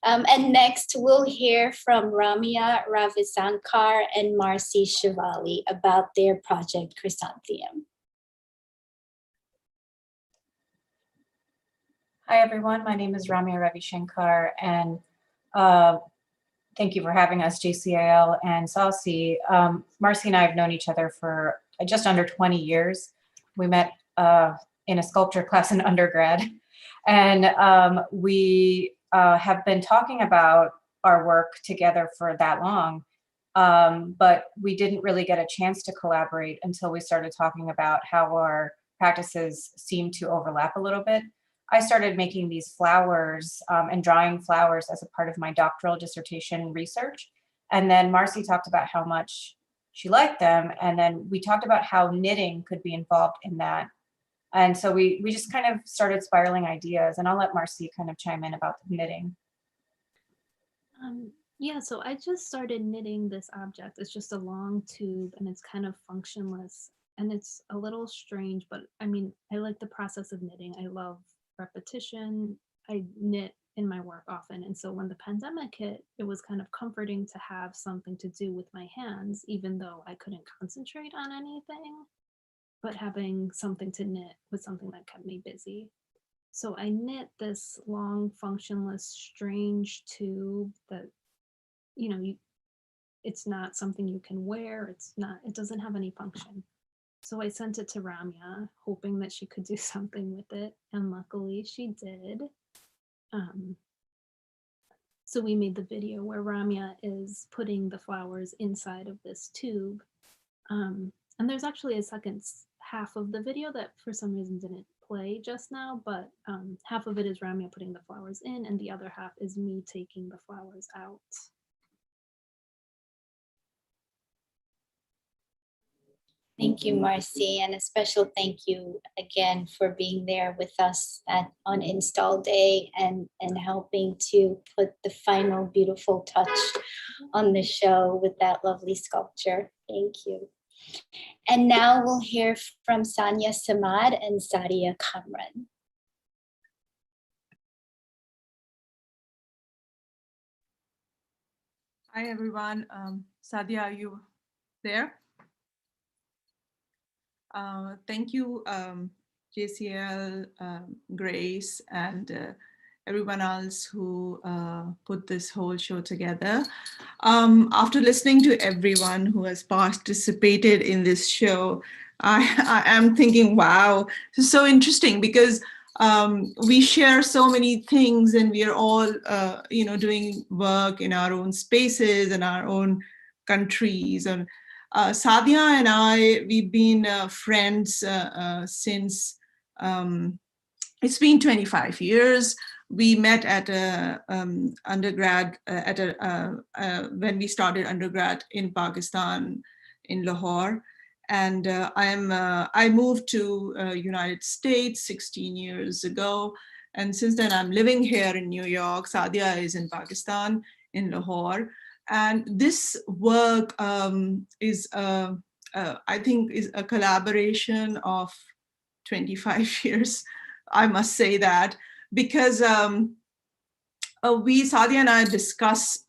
And next we'll hear from Ramya Ravisankar and Marcy Shivali about their project Chrysanthemum. Hi everyone, my name is Ramya Ravishankar, and thank you for having us, JCAL and SAWCC. Marcy and I have known each other for just under 20 years. We met in a sculpture class in undergrad. And we have been talking about our work together for that long, but we didn't really get a chance to collaborate until we started talking about how our practices seem to overlap a little bit. I started making these flowers and drawing flowers as a part of my doctoral dissertation research. And then Marcy talked about how much she liked them. And then we talked about how knitting could be involved in that. And so we just kind of started spiraling ideas, and I'll let Marcy kind of chime in about the knitting. Yeah, so I just started knitting this object. It's just a long tube and it's kind of functionless and it's a little strange, but I mean, I like the process of knitting. I love repetition. I knit in my work often. And so when the pandemic hit, it was kind of comforting to have something to do with my hands, even though I couldn't concentrate on anything. But having something to knit was something that kept me busy. So I knit this long, functionless, strange tube that, it's not something you can wear. It doesn't have any function. So I sent it to Ramya, hoping that she could do something with it. And luckily she did. So we made the video where Ramya is putting the flowers inside of this tube. And there's actually a second half of the video that for some reason didn't play just now, but half of it is Ramya putting the flowers in and the other half is me taking the flowers out. Thank you, Marcy, and a special thank you again for being there with us on install day and helping to put the final beautiful touch on the show with that lovely sculpture. Thank you. And now we'll hear from Sanya Samad and Sadia Kamran. Hi, everyone. Sadia, are you there? Thank you, JCAL, Grace, and everyone else who put this whole show together. After listening to everyone who has participated in this show, I am thinking, wow, this is so interesting because we share so many things and we are all, doing work in our own spaces and our own countries. And Sadia and I, we've been friends since it's been 25 years. We met at undergrad when we started undergrad in Pakistan, in Lahore. And I moved to United States 16 years ago. And since then I'm living here in New York. Sadia is in Pakistan, in Lahore. And this work is, I think, is a collaboration of 25 years. I must say that, because Sadia and I discuss,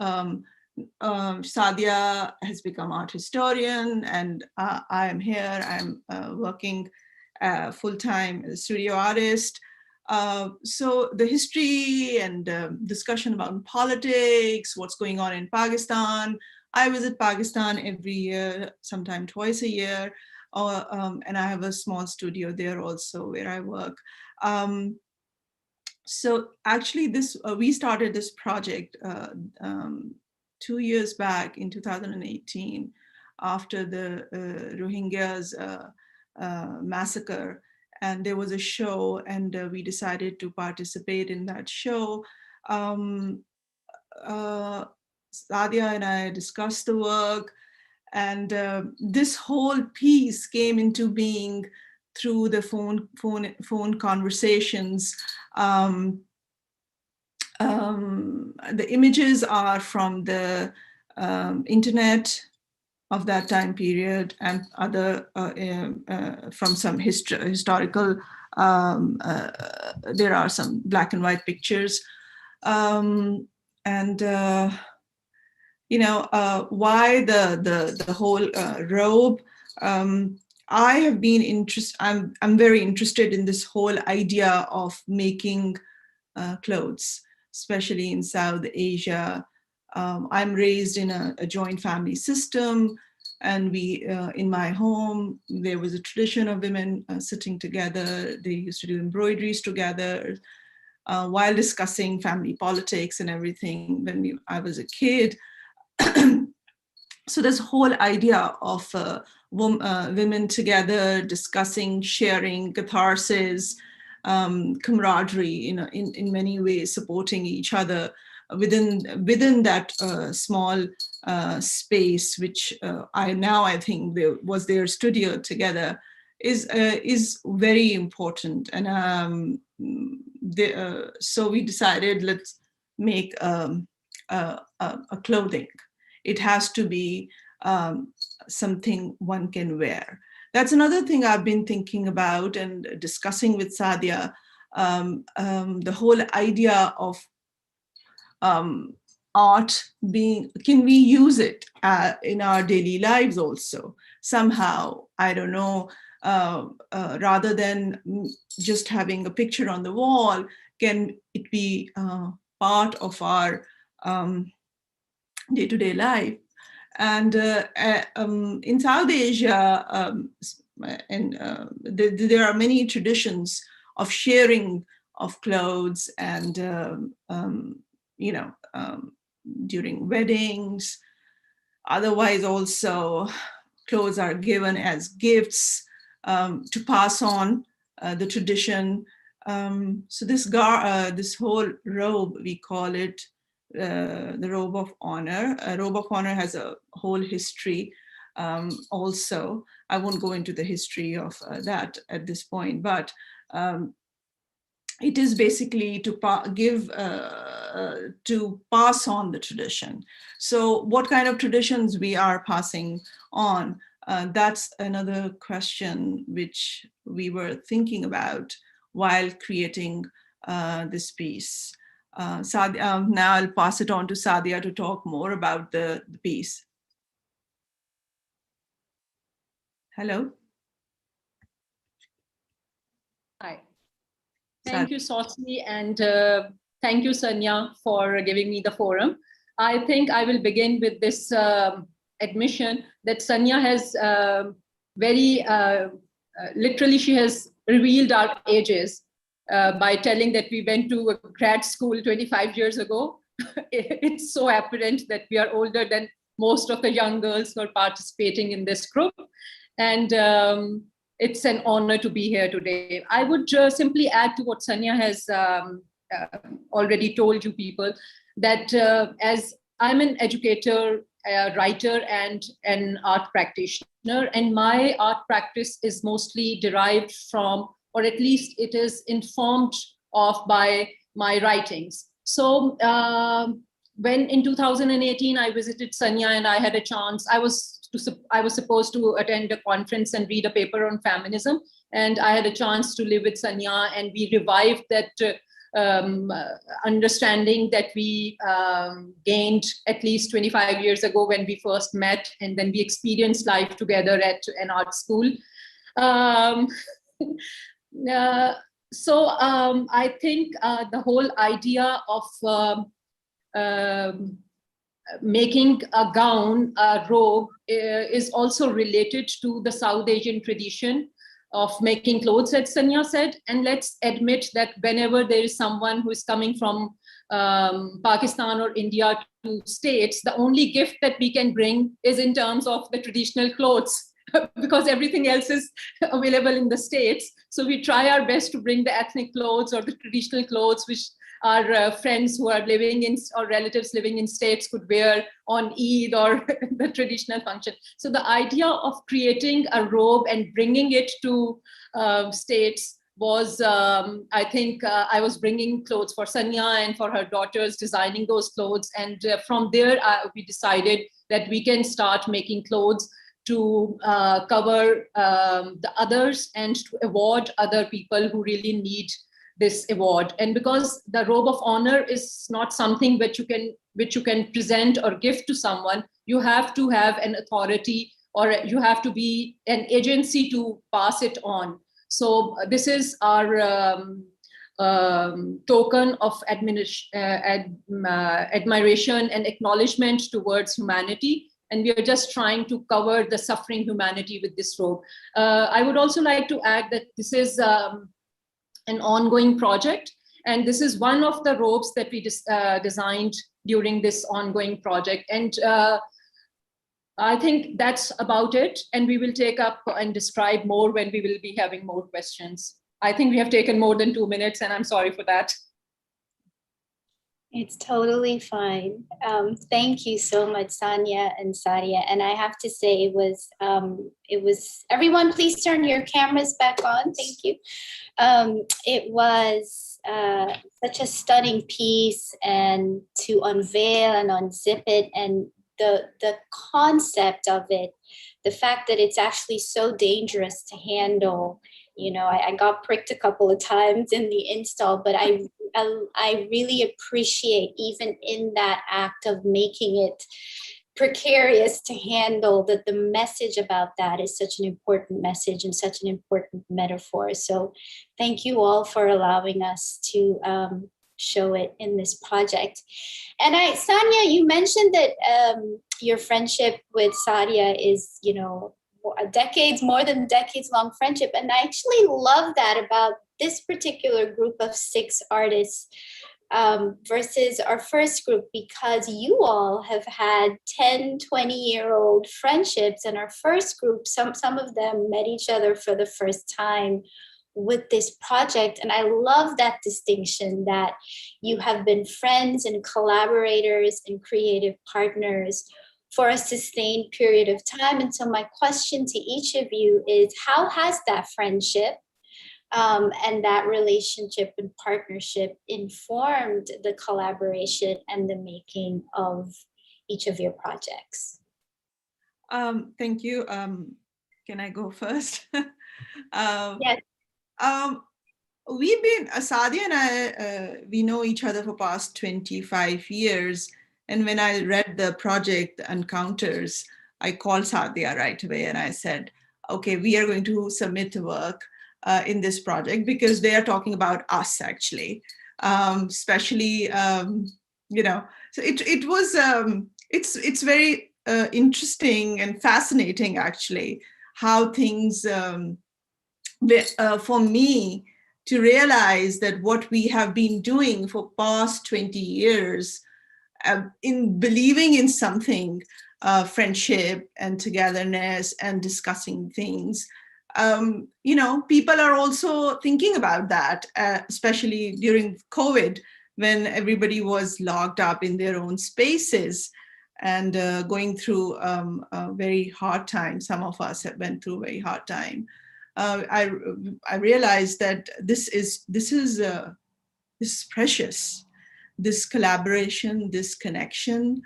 Sadia has become art historian and I am here, I'm working full-time as a studio artist. So the history and discussion about politics, what's going on in Pakistan. I visit Pakistan every year, sometime twice a year, and I have a small studio there also where I work. So actually we started this project 2 years back in 2018 after the Rohingyas massacre. And there was a show and we decided to participate in that show. Sadia and I discussed the work, and this whole piece came into being through the phone conversations. The images are from the internet of that time period and other from some historical, there are some black and white pictures. Why the whole robe? I have been interested, I'm very interested in this whole idea of making clothes, especially in South Asia. I'm raised in a joint family system, and we, in my home, there was a tradition of women sitting together. They used to do embroideries together while discussing family politics and everything when I was a kid. So this whole idea of women together discussing, sharing, catharsis, camaraderie, in many ways supporting each other within that small space, which I think was their studio together, is very important. And so we decided, let's make a a clothing. It has to be something one can wear. That's another thing I've been thinking about and discussing with Sadia, the whole idea of art being, can we use it in our daily lives also? Somehow, I don't know, rather than just having a picture on the wall, can it be part of our day-to-day life? And in South Asia, there are many traditions of sharing of clothes and, during weddings. Otherwise, also, clothes are given as gifts to pass on the tradition. So this whole robe, we call it the robe of honor. A robe of honor has a whole history also. I won't go into the history of that at this point, but it is basically to pass on the tradition. So what kind of traditions we are passing on? That's another question which we were thinking about while creating this piece. Now I'll pass it on to Sadia to talk more about the piece. Hello. Hi. Thank you, SAWCC, and thank you, Sanya, for giving me the forum. I think I will begin with this admission that Sanya has literally, she has revealed our ages by telling that we went to a grad school 25 years ago. It's so apparent that we are older than most of the young girls who are participating in this group. And it's an honor to be here today. I would simply add to what Sanya has already told you people, that as I'm an educator, a writer, and an art practitioner, and my art practice is mostly derived from, or at least it is informed of by my writings. So when in 2018, I visited Sanya and I had a chance, I was supposed to attend a conference and read a paper on feminism. And I had a chance to live with Sanya, and we revived that understanding that we gained at least 25 years ago when we first met, and then we experienced life together at an art school. So I think the whole idea of making a gown, a robe, is also related to the South Asian tradition of making clothes, as Sanya said. And let's admit that whenever there is someone who is coming from Pakistan or India to States, the only gift that we can bring is in terms of the traditional clothes, because everything else is available in the States. So we try our best to bring the ethnic clothes or the traditional clothes, which our friends who are living in, or relatives living in States could wear on Eid or the traditional function. So the idea of creating a robe and bringing it to States was, I think I was bringing clothes for Sanya and for her daughters, designing those clothes. And from there, we decided that we can start making clothes to cover the others and to award other people who really need this award. And because the robe of honor is not something which you can present or give to someone, you have to have an authority, or you have to be an agency to pass it on. So this is our token of admiration and acknowledgement towards humanity. And we are just trying to cover the suffering humanity with this robe. I would also like to add that this is an ongoing project. And this is one of the robes that we designed during this ongoing project. And I think that's about it. And we will take up and describe more when we will be having more questions. I think we have taken more than 2 minutes, and I'm sorry for that. It's totally fine. Thank you so much, Sanya and Sadia. And I have to say, it was, everyone please turn your cameras back on. Thank you. It was such a stunning piece, and to unveil and unzip it, and the concept of it, the fact that it's actually so dangerous to handle. You know, I got pricked a couple of times in the install, but I really appreciate, even in that act of making it precarious to handle, that the message about that is such an important message and such an important metaphor. So thank you all for allowing us to show it in this project. And Sanya, you mentioned that your friendship with Sadia is, you know, more than decades long friendship. And I actually love that about this particular group of 6 artists versus our first group, because you all have had 10, 20-year-old friendships, and our first group, some of them met each other for the first time with this project. And I love that distinction, that you have been friends and collaborators and creative partners for a sustained period of time. And so my question to each of you is, how has that friendship and that relationship and partnership informed the collaboration and the making of each of your projects? Thank you. Can I go first? Yes. We've been, Sadia and I, we know each other for past 25 years. And when I read the project Encounters, I called Sadia right away and I said, okay, we are going to submit the work in this project, because they are talking about us, actually, especially, you know, so it was, it's very interesting and fascinating, actually, how things, for me, to realize that what we have been doing for past 20 years, in believing in something, friendship and togetherness and discussing things, you know, people are also thinking about that, especially during COVID, when everybody was locked up in their own spaces and going through a very hard time. Some of us have went through a very hard time. I realized that this is precious. This collaboration, this connection,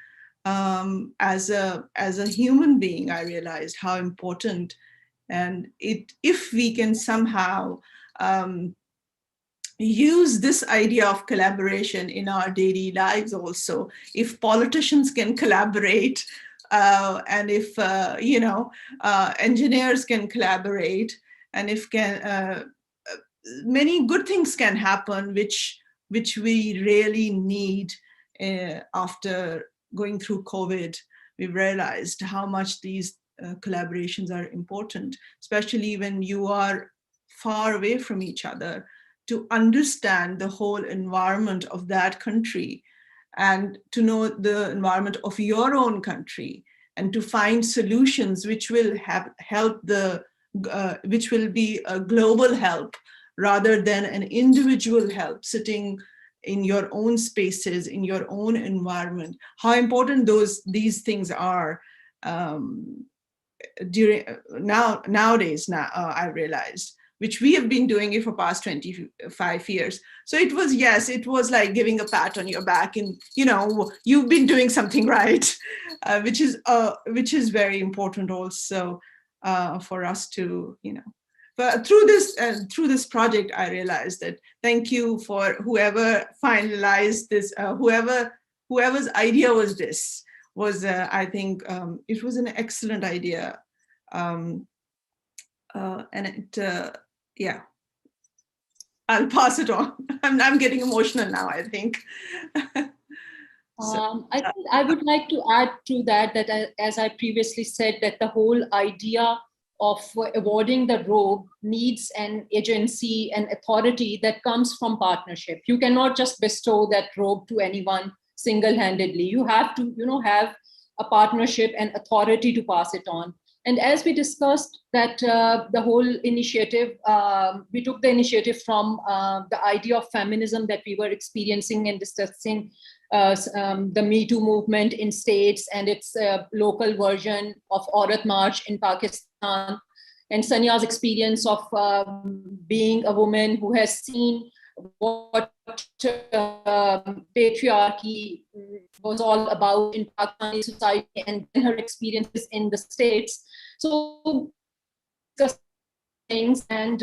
as a human being, I realized how important. And if we can somehow use this idea of collaboration in our daily lives also, if politicians can collaborate, and if you know, engineers can collaborate, and if many good things can happen, which we really need. After going through COVID, we realized how much these collaborations are important, especially when you are far away from each other, to understand the whole environment of that country and to know the environment of your own country, and to find solutions which will help which will be a global help rather than an individual help sitting in your own spaces, in your own environment. How important these things are nowadays. I realized, which we have been doing it for past 25 years. So it was, yes, it was like giving a pat on your back, and you know, you've been doing something right, which is very important also for us to, you know. But through this project, I realized that, thank you for whoever finalized this, whoever's idea was this, was I think it was an excellent idea, and it yeah, I'll pass it on. I'm getting emotional now, I think. I think I would like to add to that, as I previously said, that the whole idea of awarding the robe needs an agency and authority that comes from partnership. You cannot just bestow that robe to anyone single-handedly. You have to, you know, have a partnership and authority to pass it on. And as we discussed that the whole initiative, we took the initiative from the idea of feminism that we were experiencing and discussing, the Me Too movement in states and its local version of Aurat March in Pakistan, and Sanya's experience of being a woman who has seen what patriarchy was all about in Pakistani society and then her experiences in the States. So things, and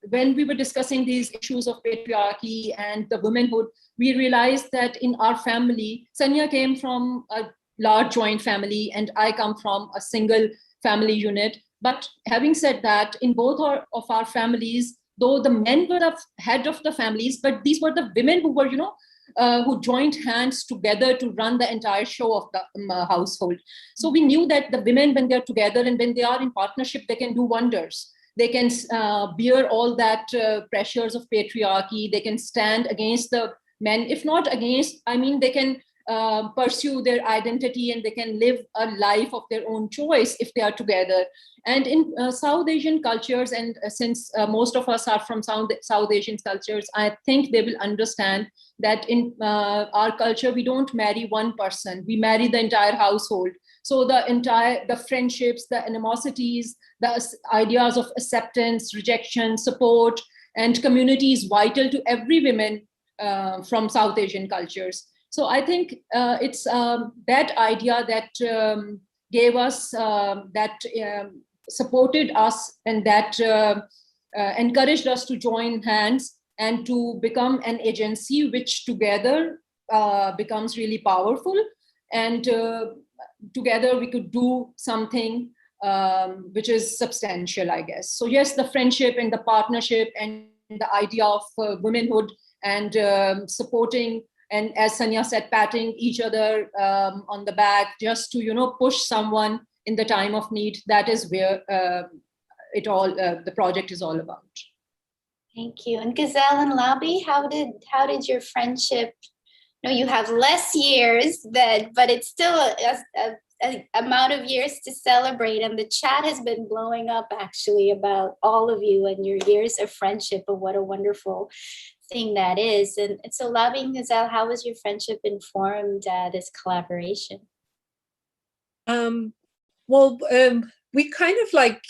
when we were discussing these issues of patriarchy and the womanhood, we realized that in our family, Sanya came from a large joint family and I come from a single family unit. But having said that, in both of our families, though the men were the head of the families, but these were the women who were, who joined hands together to run the entire show of the household. So we knew that the women, when they're together and when they are in partnership, they can do wonders. They can bear all that pressures of patriarchy. They can stand against the men, if not against, I mean, they can pursue their identity and they can live a life of their own choice if they are together. And in South Asian cultures, and since most of us are from South Asian cultures, I think they will understand that in our culture, we don't marry one person, we marry the entire household. So the friendships, the animosities, the ideas of acceptance, rejection, support, and community is vital to every woman from South Asian cultures. So I think it's that idea that gave us, that supported us, and that encouraged us to join hands and to become an agency which together becomes really powerful. And together we could do something which is substantial, I guess. So yes, the friendship and the partnership and the idea of womanhood and supporting, and as Sanya said, patting each other on the back just to, push someone in the time of need. That is where the project is all about. Thank you. And Ghazal and Labi, how did your friendship? No, you have less years but it's still a amount of years to celebrate. And the chat has been blowing up actually about all of you and your years of friendship, and what a wonderful thing that is. And so Labi and Ghazal, how was your friendship informed this collaboration? We kind of like,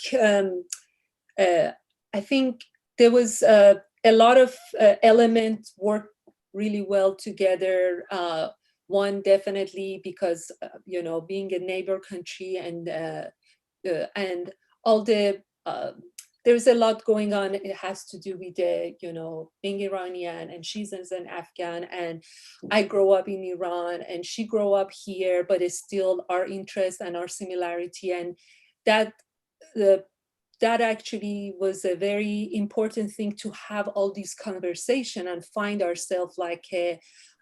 I think there was a lot of elements worked really well together. One, definitely because, being a neighbor country and all the, there's a lot going on. It has to do with being Iranian, and she's an Afghan, and I grow up in Iran and she grew up here, but it's still our interest and our similarity. And that actually was a very important thing, to have all these conversation and find ourselves like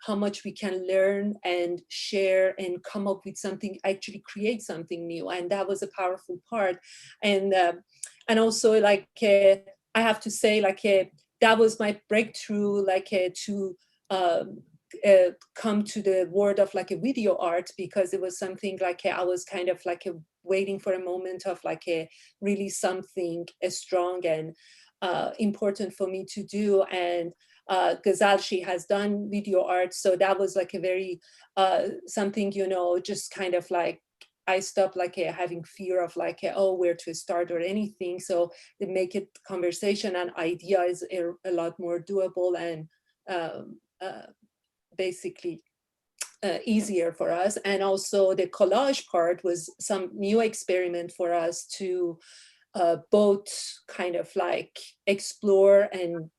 how much we can learn and share and come up with something, actually create something new. And that was a powerful part. And also like, I have to say, like, that was my breakthrough, like to come to the world of like a video art, because it was something like I was kind of like waiting for a moment of like really something strong and important for me to do. And Ghazal, she has done video art, so that was like a very something, just kind of like I stopped like having fear of like, where to start or anything. So they make it conversation and idea is a lot more doable and basically easier for us. And also the collage part was some new experiment for us to both kind of like explore and,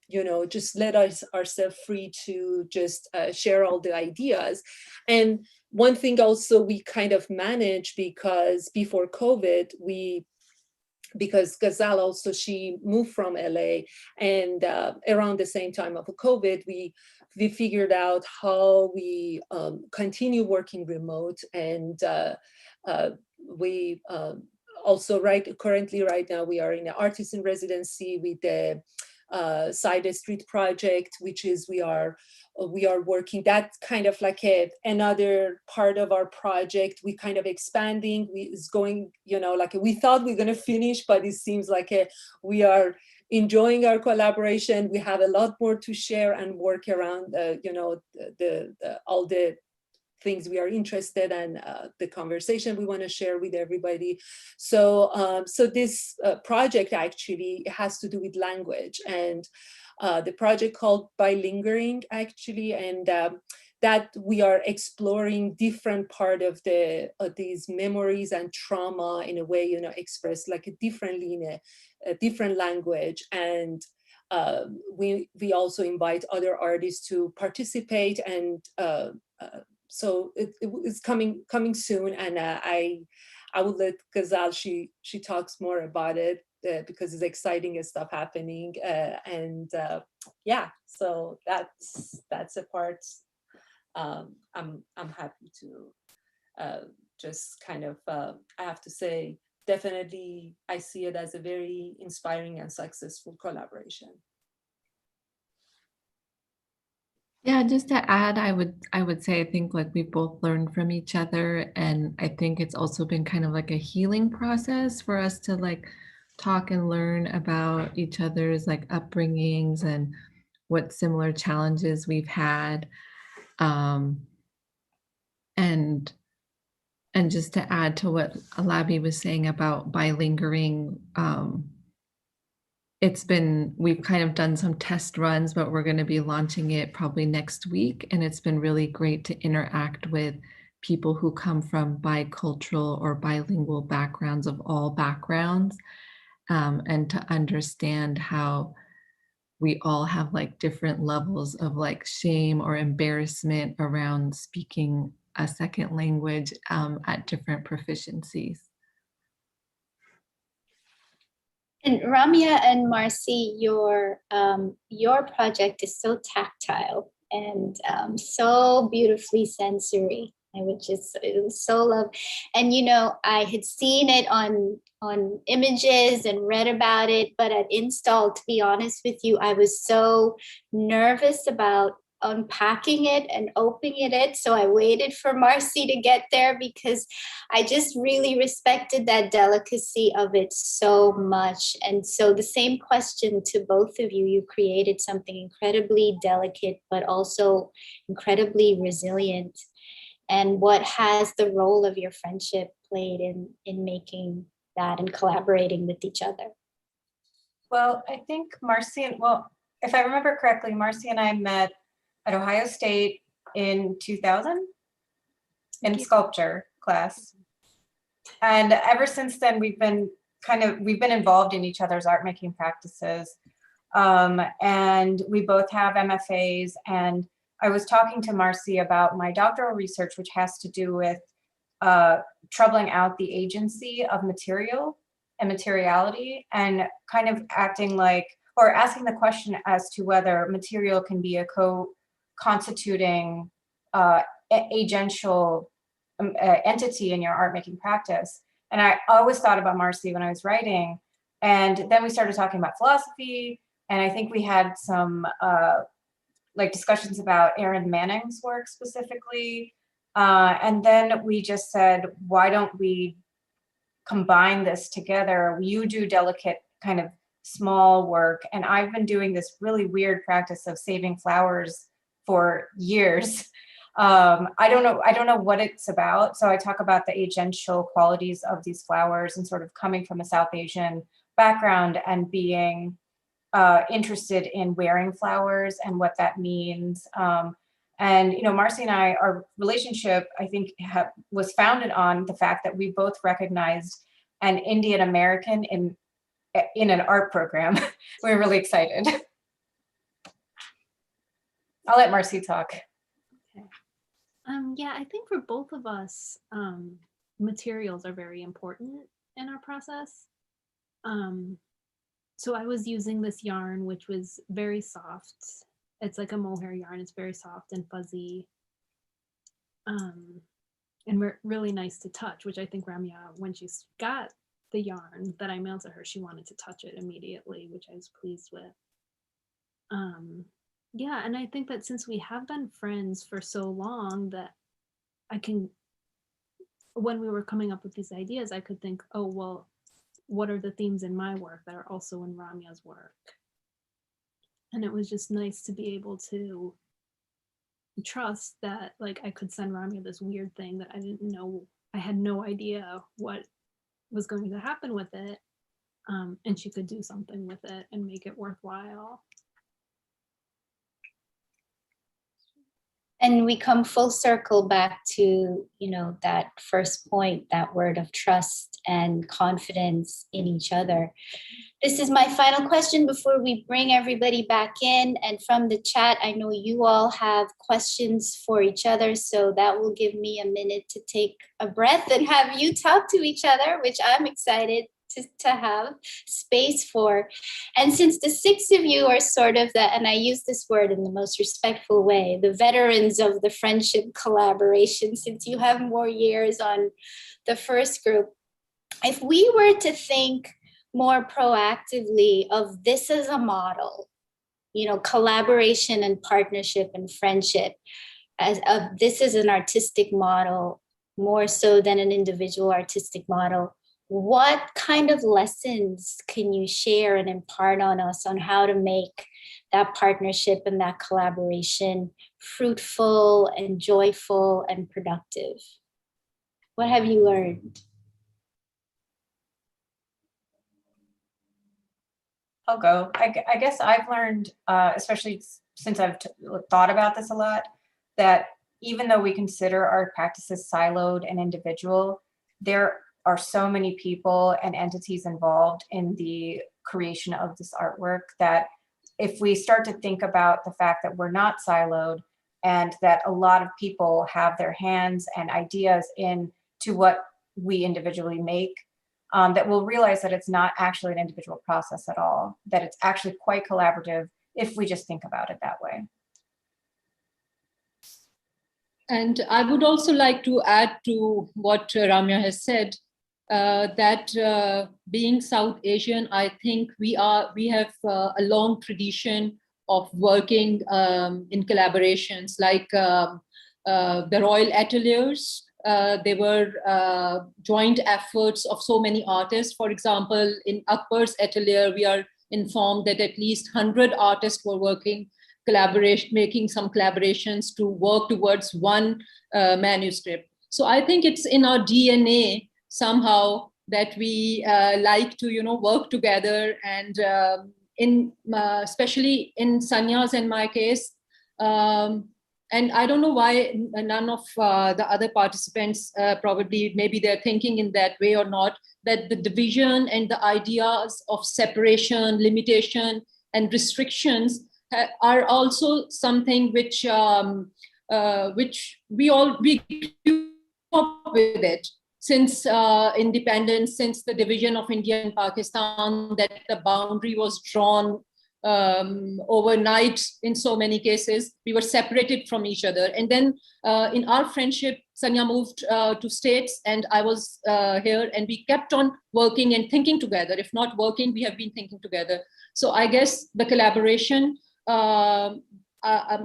just let ourselves free to just share all the ideas. And one thing also we kind of managed, because before COVID, because Ghazal also, she moved from LA, and around the same time of COVID, we figured out how we continue working remote. And we also currently right now we are in an artist in residency with the Side Street project, which is we are working, that kind of like another part of our project. We kind of expanding, is going, like we thought we're going to finish, but it seems like we are enjoying our collaboration. We have a lot more to share and work around, all the things we are interested in, the conversation we want to share with everybody. So, so this project actually has to do with language, and the project called Bilingering actually, and that we are exploring different part of these memories and trauma in a way, you know, expressed like differently in a different language. And we also invite other artists to participate, and so it's coming soon. And I will let Ghazal, she talks more about it because it's exciting stuff happening. And yeah, so that's a part. I'm happy to just kind of, I have to say, definitely I see it as a very inspiring and successful collaboration. Yeah, just to add, I would say I think like we both learned from each other, and I think it's also been kind of like a healing process for us to like talk and learn about each other's like upbringings and what similar challenges we've had. And just to add to what Alabi was saying about bilingering, we've kind of done some test runs, but we're going to be launching it probably next week. And it's been really great to interact with people who come from bicultural or bilingual backgrounds of all backgrounds, and to understand how we all have like different levels of like shame or embarrassment around speaking a second language at different proficiencies. And Ramya and Marcy, your project is so tactile and so beautifully sensory, which is so love. And you know, I had seen it on images and read about it, but at install, to be honest with you, I was so nervous about unpacking it and opening it. So I waited for Marcy to get there because I just really respected that delicacy of it so much. And so the same question to both of you, you created something incredibly delicate, but also incredibly resilient. And what has the role of your friendship played in making that and collaborating with each other? Well, I think if I remember correctly, Marcy and I met at Ohio State in 2000 in sculpture class. And ever since then, we've been involved in each other's art making practices. And we both have MFAs. And I was talking to Marcy about my doctoral research, which has to do with troubling out the agency of material and materiality, and kind of acting like, or asking the question as to whether material can be a constituting agential entity in your art making practice. And I always thought about Marcy when I was writing. And then we started talking about philosophy. And I think we had some like discussions about Aaron Manning's work specifically. And then we just said, why don't we combine this together? You do delicate kind of small work, and I've been doing this really weird practice of saving flowers for years. I don't know what it's about. So I talk about the agential qualities of these flowers and sort of coming from a South Asian background and being interested in wearing flowers and what that means. And you know, Marcy and I, our relationship, I think, was founded on the fact that we both recognized an Indian American in an art program. We were really excited. I'll let Marcy talk. Okay. Yeah, I think for both of us, materials are very important in our process. So I was using this yarn, which was very soft. It's like a mohair yarn. It's very soft and fuzzy. And really nice to touch, which I think Ramya, when she got the yarn that I mailed to her, she wanted to touch it immediately, which I was pleased with. Yeah, and I think that since we have been friends for so long, that when we were coming up with these ideas, I could think, oh, well, what are the themes in my work that are also in Ramya's work? And it was just nice to be able to trust that like I could send Ramya this weird thing that I didn't know, I had no idea what was going to happen with it. And she could do something with it and make it worthwhile. And we come full circle back to, you know, that first point, that word of trust and confidence in each other. This is my final question before we bring everybody back in. And from the chat, I know you all have questions for each other. So that will give me a minute to take a breath and have you talk to each other, which I'm excited to have space for. And since the six of you are sort of the, and I use this word in the most respectful way, the veterans of the friendship collaboration, since you have more years on the first group, if we were to think more proactively of this as a model, you know, collaboration and partnership and friendship, as of this is an artistic model more so than an individual artistic model, what kind of lessons can you share and impart on us on how to make that partnership and that collaboration fruitful and joyful and productive? What have you learned? I'll go. I guess I've learned, especially since I've thought about this a lot, that even though we consider our practices siloed and individual, there are so many people and entities involved in the creation of this artwork that if we start to think about the fact that we're not siloed and that a lot of people have their hands and ideas into what we individually make, that we'll realize that it's not actually an individual process at all, that it's actually quite collaborative if we just think about it that way. And I would also like to add to what Ramya has said, that being South Asian, I think we have a long tradition of working in collaborations, like the Royal Ateliers. They were joint efforts of so many artists. For example, in Akbar's atelier, we are informed that at least 100 artists were working, making some collaborations to work towards one manuscript. So I think it's in our DNA somehow that we like to, you know, work together. And especially in Sanya's and my case, and I don't know why none of the other participants, probably maybe they're thinking in that way or not, that the division and the ideas of separation, limitation, and restrictions are also something which we grew up with it since independence, since the division of India and Pakistan, that the boundary was drawn overnight. In so many cases, we were separated from each other. And then in our friendship, Sanya moved to States and I was here, and we kept on working and thinking together. If not working, we have been thinking together. So I guess the collaboration,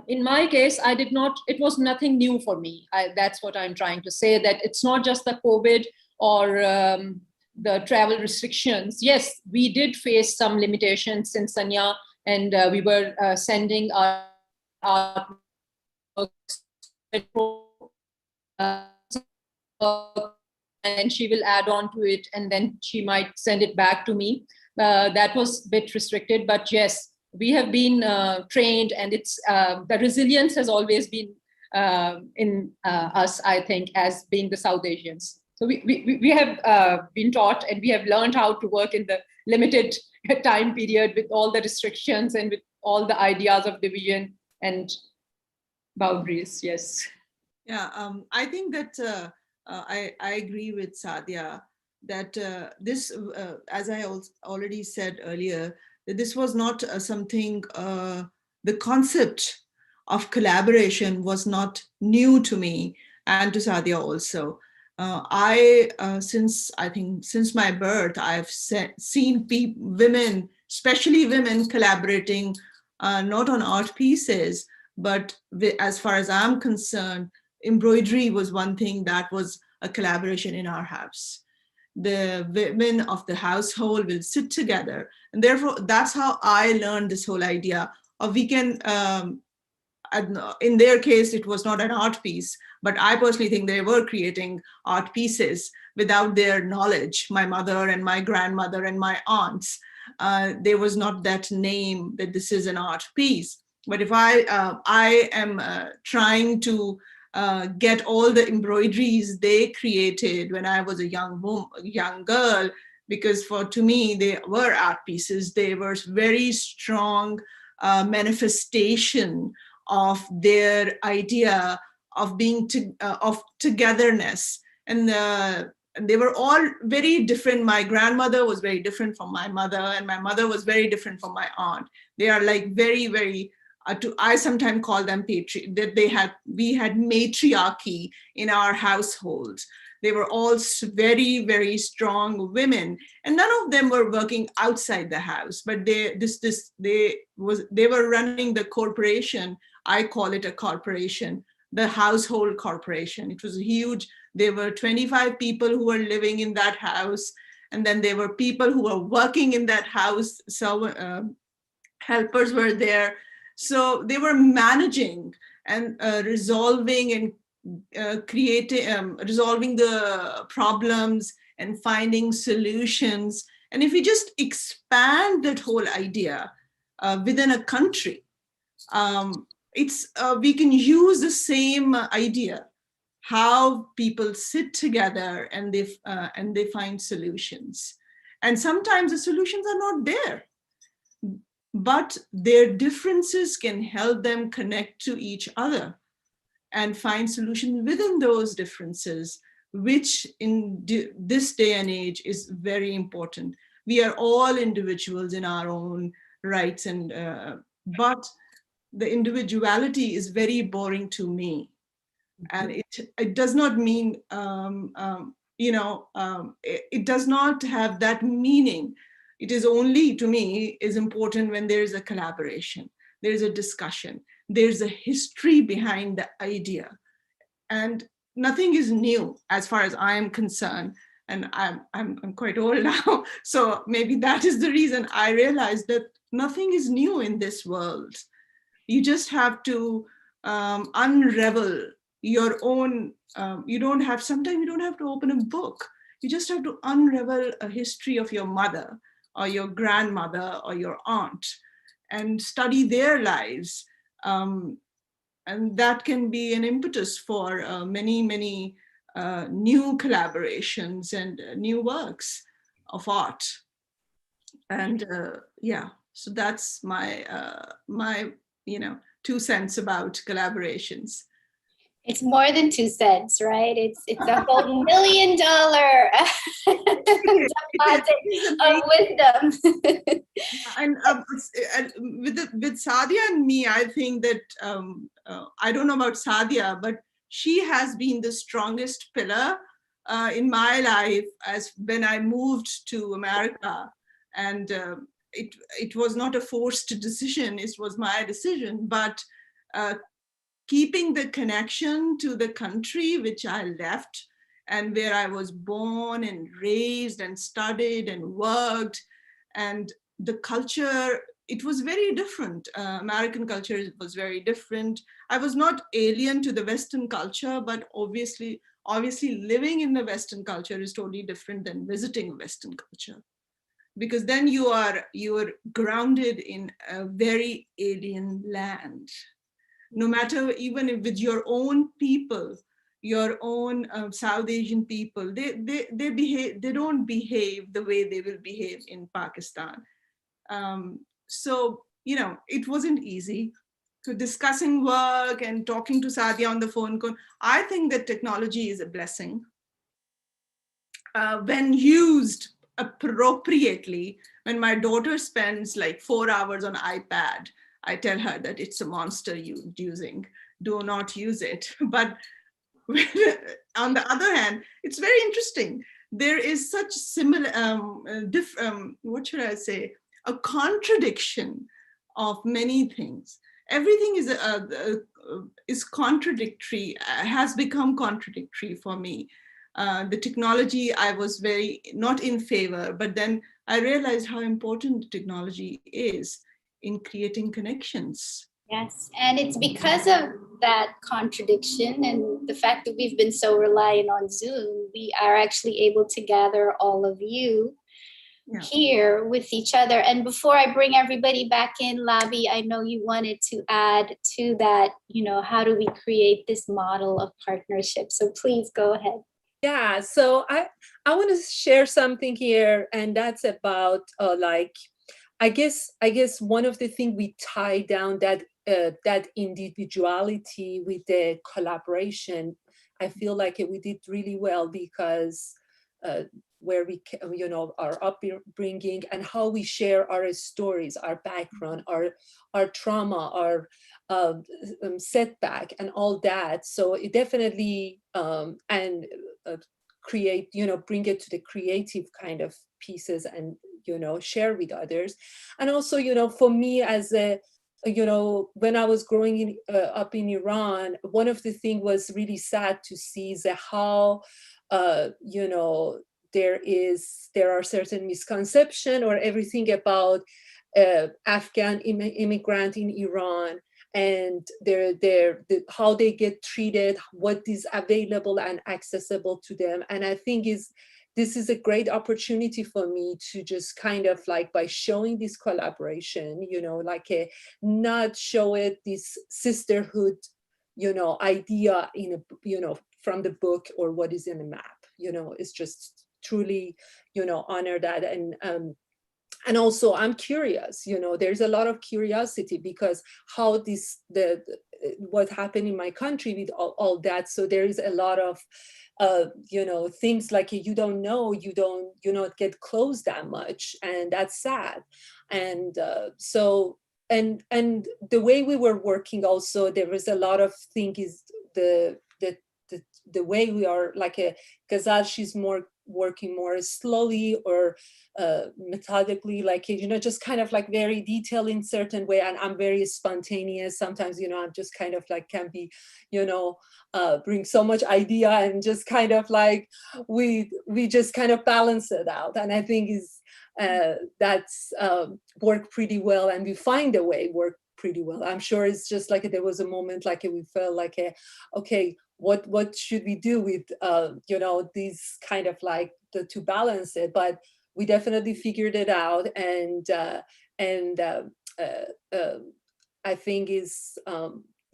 in my case, it was nothing new for me. That's what I'm trying to say, that it's not just the COVID or the travel restrictions. Yes, we did face some limitations in Sanya, and we were sending our and she will add on to it, and then she might send it back to me. That was a bit restricted, but yes, we have been trained, and it's the resilience has always been in us, I think, as being the South Asians. So we have been taught, and we have learned how to work in the limited time period with all the restrictions and with all the ideas of division and boundaries. Yes. Yeah, I think that I agree with Sadia that this, as I already said earlier, that this was not something, the concept of collaboration was not new to me and to Sadia also. Since my birth, I've seen women, especially women, collaborating not on art pieces, but as far as I'm concerned, embroidery was one thing that was a collaboration in our house. The women of the household will sit together, and therefore that's how I learned this whole idea of we can in their case, it was not an art piece, but I personally think they were creating art pieces without their knowledge. My mother and my grandmother and my aunts, there was not that name that this is an art piece. But if I am trying to get all the embroideries they created when I was a young girl, because to me, they were art pieces. They were very strong manifestation of their idea of being of togetherness. And they were all very different. My grandmother was very different from my mother, and my mother was very different from my aunt. They are like very, very, I sometimes call them that we had matriarchy in our households. They were all very, very strong women, and none of them were working outside the house. But they were running the corporation. I call it a corporation, the household corporation. It was huge. There were 25 people who were living in that house, and then there were people who were working in that house. So helpers were there. So they were managing and resolving and resolving the problems and finding solutions. And if we just expand that whole idea within a country, we can use the same idea, how people sit together and they find solutions. And sometimes the solutions are not there, but their differences can help them connect to each other and find solutions within those differences, which in this day and age is very important. We are all individuals in our own rights, but the individuality is very boring to me. And it does not mean, it does not have that meaning. It is only, to me, is important when there is a collaboration, there is a discussion, there's a history behind the idea. And nothing is new as far as I am concerned. And I'm quite old now. So maybe that is the reason I realized that nothing is new in this world. You just have to unravel your own, sometimes you don't have to open a book. You just have to unravel a history of your mother or your grandmother or your aunt and study their lives. And that can be an impetus for many, many new collaborations and new works of art. And so that's my 2 cents about collaborations. It's more than 2 cents, right? It's a whole $1 million deposit of wisdom. And with Sadia and me, I think that I don't know about Sadia, but she has been the strongest pillar in my life as when I moved to America. And it was not a forced decision, it was my decision, but keeping the connection to the country which I left and where I was born and raised and studied and worked, and the culture, it was very different. American culture was very different. I was not alien to the Western culture, but obviously living in the Western culture is totally different than visiting Western culture, because then you are grounded in a very alien land. No matter, even if with your own people, your own South Asian people, they don't behave the way they will behave in Pakistan. So, it wasn't easy. So discussing work and talking to Sadia on the phone call, I think that technology is a blessing. When used appropriately, when my daughter spends like 4 hours on iPad, I tell her that it's a monster using, do not use it. But on the other hand, it's very interesting. There is such similar, what should I say, a contradiction of many things. Everything is contradictory, has become contradictory for me. The technology, I was very not in favor, but then I realized how important technology is in creating connections. Yes, and it's because of that contradiction and the fact that we've been so reliant on Zoom, we are actually able to gather all of you here with each other. And before I bring everybody back in, Labi, I know you wanted to add to that, you know, how do we create this model of partnership? So please go ahead. Yeah, so I want to share something here, and that's about like, I guess one of the things we tie down that that individuality with the collaboration. I feel like we did really well because where we, you know, our upbringing and how we share our stories, our background, our trauma, our setback, and all that. So it definitely and create, you know, bring it to the creative kind of pieces and, you know, share with others. And also, you know, for me as a, you know, when I was growing up in Iran, one of the things was really sad to see is how, you know, there are certain misconception or everything about Afghan immigrant in Iran, and how they get treated, what is available and accessible to them. And I think this is a great opportunity for me to just kind of like, by showing this collaboration, you know, like not show it this sisterhood, you know, idea in a, you know, from the book or what is in the map, you know, it's just truly, you know, honor that. And also I'm curious, you know, there's a lot of curiosity because how what happened in my country with all that. So there is a lot of, you know, things like you don't know, you not get close that much, and that's sad. And so, and the way we were working also, there was a lot of thing is the way we are like Ghazal, she's more working more slowly or methodically, like, you know, just kind of like very detailed in certain way, and I'm very spontaneous sometimes, you know, I'm just kind of like can be, you know, bring so much idea and just kind of like we just kind of balance it out. And I think is that's worked pretty well, and we find a way work pretty well. I'm sure it's just like there was a moment like we felt like okay, what should we do with you know, these kind of like to balance it, but we definitely figured it out. And I think is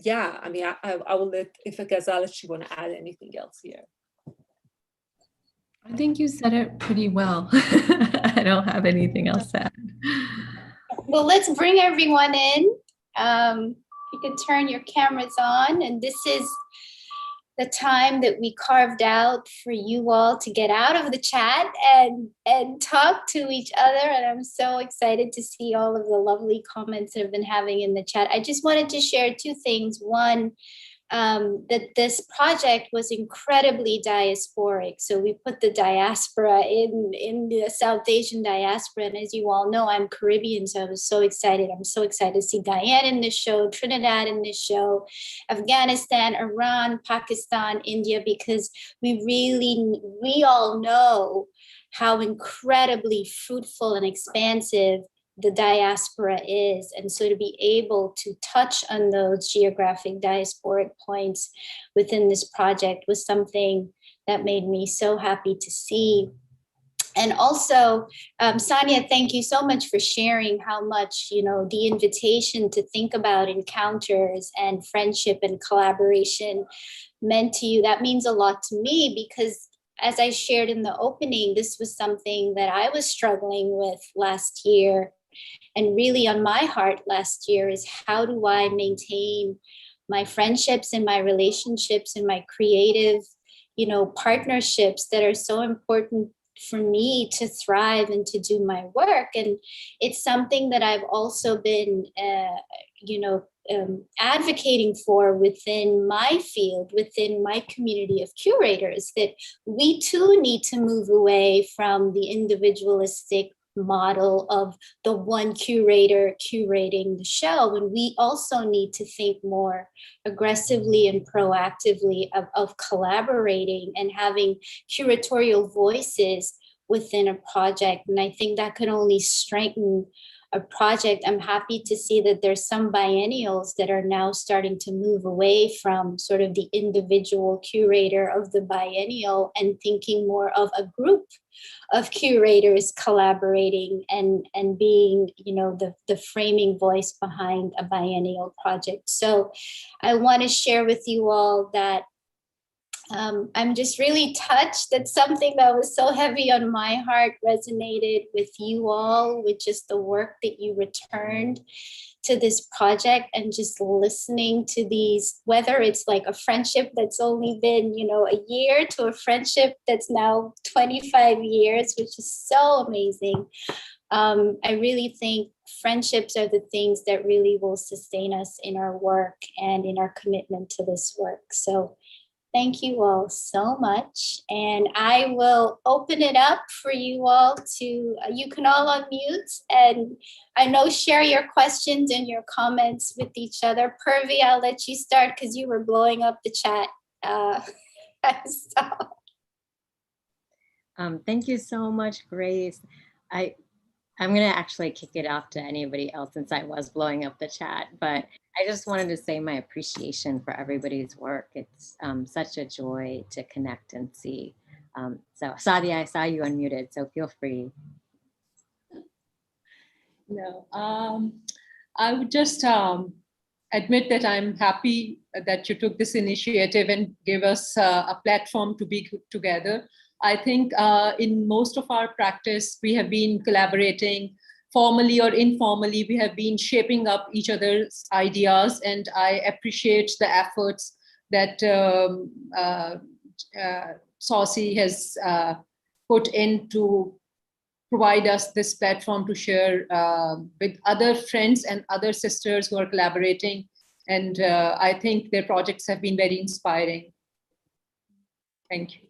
yeah, I mean, I will let, if Ghazal, she want to add anything else here. I think you said it pretty well. I don't have anything else to add. Well, let's bring everyone in. You can turn your cameras on, and this is the time that we carved out for you all to get out of the chat and talk to each other. And I'm so excited to see all of the lovely comments that have been having in the chat. I just wanted to share two things. One, that this project was incredibly diasporic. So we put the diaspora in the South Asian diaspora. And as you all know, I'm Caribbean, so I was so excited. I'm so excited to see Diane in this show, Trinidad in this show, Afghanistan, Iran, Pakistan, India, because we all know how incredibly fruitful and expansive the diaspora is. And so to be able to touch on those geographic diasporic points within this project was something that made me so happy to see. And also, Sanya, thank you so much for sharing how much, you know, the invitation to think about encounters and friendship and collaboration meant to you. That means a lot to me because, as I shared in the opening, this was something that I was struggling with last year. And really on my heart last year is, how do I maintain my friendships and my relationships and my creative, you know, partnerships that are so important for me to thrive and to do my work. And it's something that I've also been, you know, advocating for within my field, within my community of curators, that we too need to move away from the individualistic model of the one curator curating the show, and we also need to think more aggressively and proactively of collaborating and having curatorial voices within a project. And I think that could only strengthen a project, I'm happy to see that there's some biennials that are now starting to move away from sort of the individual curator of the biennial and thinking more of a group of curators collaborating and being, you know, the framing voice behind a biennial project. So I want to share with you all that I'm just really touched that something that was so heavy on my heart resonated with you all, with just the work that you returned to this project, and just listening to these, whether it's like a friendship that's only been, you know, a year to a friendship that's now 25 years, which is so amazing. I really think friendships are the things that really will sustain us in our work and in our commitment to this work. So thank you all so much. And I will open it up for you all to, you can all unmute, and I know share your questions and your comments with each other. Purvi, I'll let you start because you were blowing up the chat. Thank you so much, Grace. I'm going to actually kick it off to anybody else since I was blowing up the chat, but I just wanted to say my appreciation for everybody's work. It's such a joy to connect and see. So Sadia, I saw you unmuted, so feel free. No, I would just admit that I'm happy that you took this initiative and gave us a platform to be together. I think in most of our practice, we have been collaborating formally or informally. We have been shaping up each other's ideas, and I appreciate the efforts that SAWCC has put in to provide us this platform to share with other friends and other sisters who are collaborating. And I think their projects have been very inspiring. Thank you.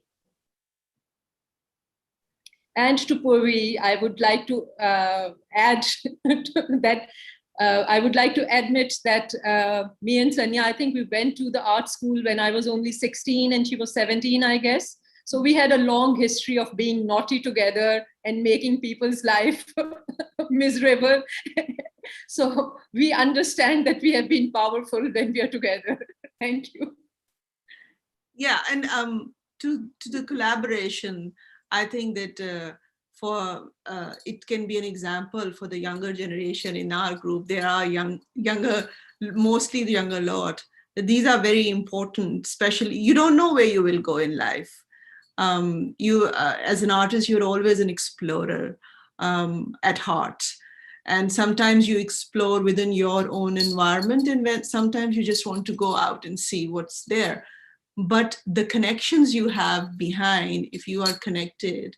And to Purvi, I would like to add that I would like to admit that me and Sanya, I think we went to the art school when I was only 16 and she was 17, I guess. So we had a long history of being naughty together and making people's life miserable. So we understand that we have been powerful when we are together. Thank you. Yeah, and to the collaboration, I think that it can be an example for the younger generation in our group. There are younger, mostly the younger lot. These are very important, especially, you don't know where you will go in life. As an artist, you're always an explorer at heart. And sometimes you explore within your own environment, and sometimes you just want to go out and see what's there. But the connections you have behind, if you are connected,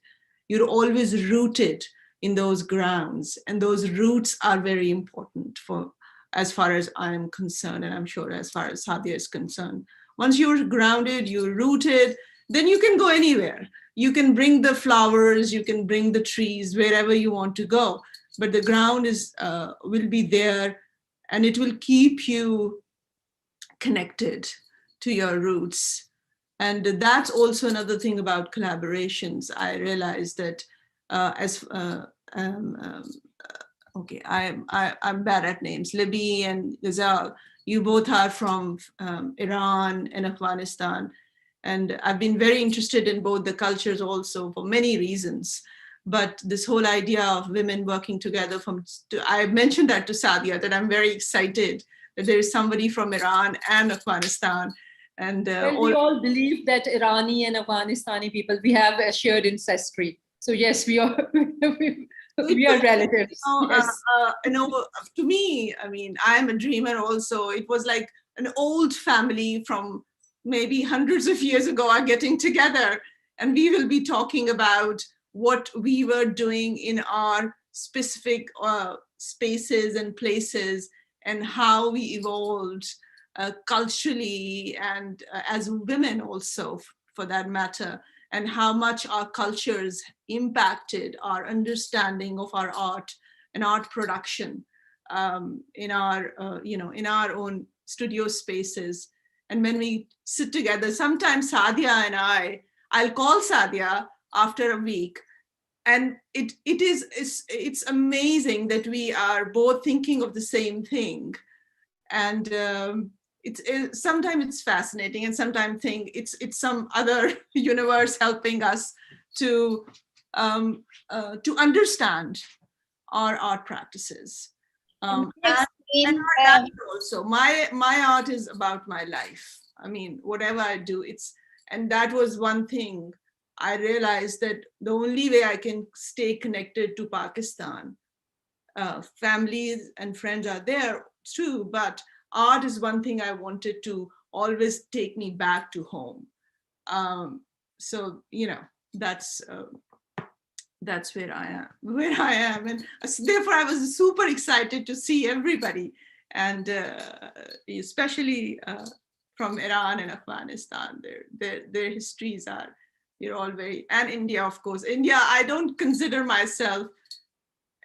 you're always rooted in those grounds. And those roots are very important for, as far as I'm concerned, and I'm sure as far as Sadia is concerned. Once you're grounded, you're rooted, then you can go anywhere. You can bring the flowers, you can bring the trees, wherever you want to go. But the ground will be there, and it will keep you connected to your roots. And that's also another thing about collaborations. I realized that okay, I'm bad at names. Libby and Ghazal, you both are from Iran and Afghanistan. And I've been very interested in both the cultures also for many reasons. But this whole idea of women working together I mentioned that to Sadia, that I'm very excited that there is somebody from Iran and Afghanistan. And well, we all believe that Irani and Afghanistani people, we have a shared ancestry. So yes, we are we are relatives. Yes. To me, I mean, I'm a dreamer also. It was like an old family from maybe hundreds of years ago are getting together, and we will be talking about what we were doing in our specific spaces and places, and how we evolved culturally, and as women also, for that matter, and how much our cultures impacted our understanding of our art and art production in our own studio spaces. And when we sit together, sometimes Sadia and I'll call Sadia after a week and it's amazing that we are both thinking of the same thing. And sometimes it's fascinating, and sometimes think it's some other universe helping us to understand our art practices. And our life also. My art is about my life. I mean, whatever I do, and that was one thing I realized, that the only way I can stay connected to Pakistan, families and friends are there too, but art is one thing I wanted to always take me back to home. So, that's where I am. And therefore I was super excited to see everybody, and especially from Iran and Afghanistan. Their histories are, all very, and India, of course. India, I don't consider myself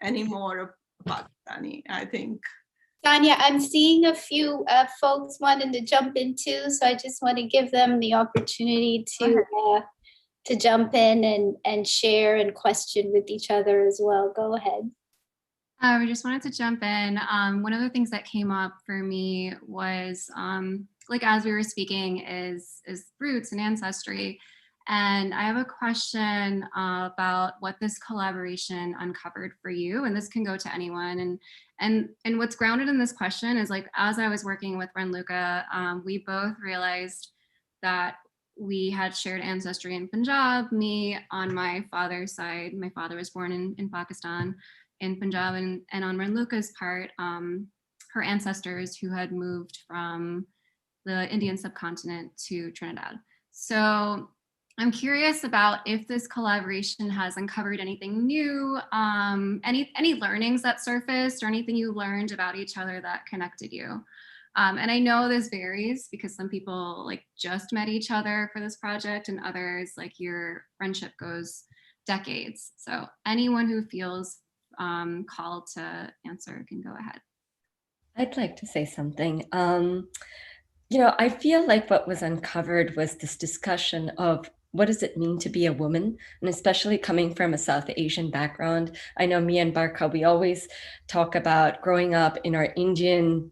anymore a Pakistani, I think. Tanya, I'm seeing a few folks wanting to jump in too, so I just want to give them the opportunity to jump in and share and question with each other as well. Go ahead. I just wanted to jump in. One of the things that came up for me was, as we were speaking, is roots and ancestry. And I have a question about what this collaboration uncovered for you, and this can go to anyone. And what's grounded in this question is, as I was working with Ranluka, we both realized that we had shared ancestry in Punjab. Me on my father's side, my father was born in Pakistan, in Punjab, and on Ranluka's part, her ancestors who had moved from the Indian subcontinent to Trinidad. So I'm curious about if this collaboration has uncovered anything new, any learnings that surfaced, or anything you learned about each other that connected you. And I know this varies because some people just met each other for this project, and others, your friendship goes decades. So anyone who feels called to answer can go ahead. I'd like to say something. I feel like what was uncovered was this discussion of what does it mean to be a woman, and especially coming from a South Asian background. I know me and Barka, we always talk about growing up in our Indian,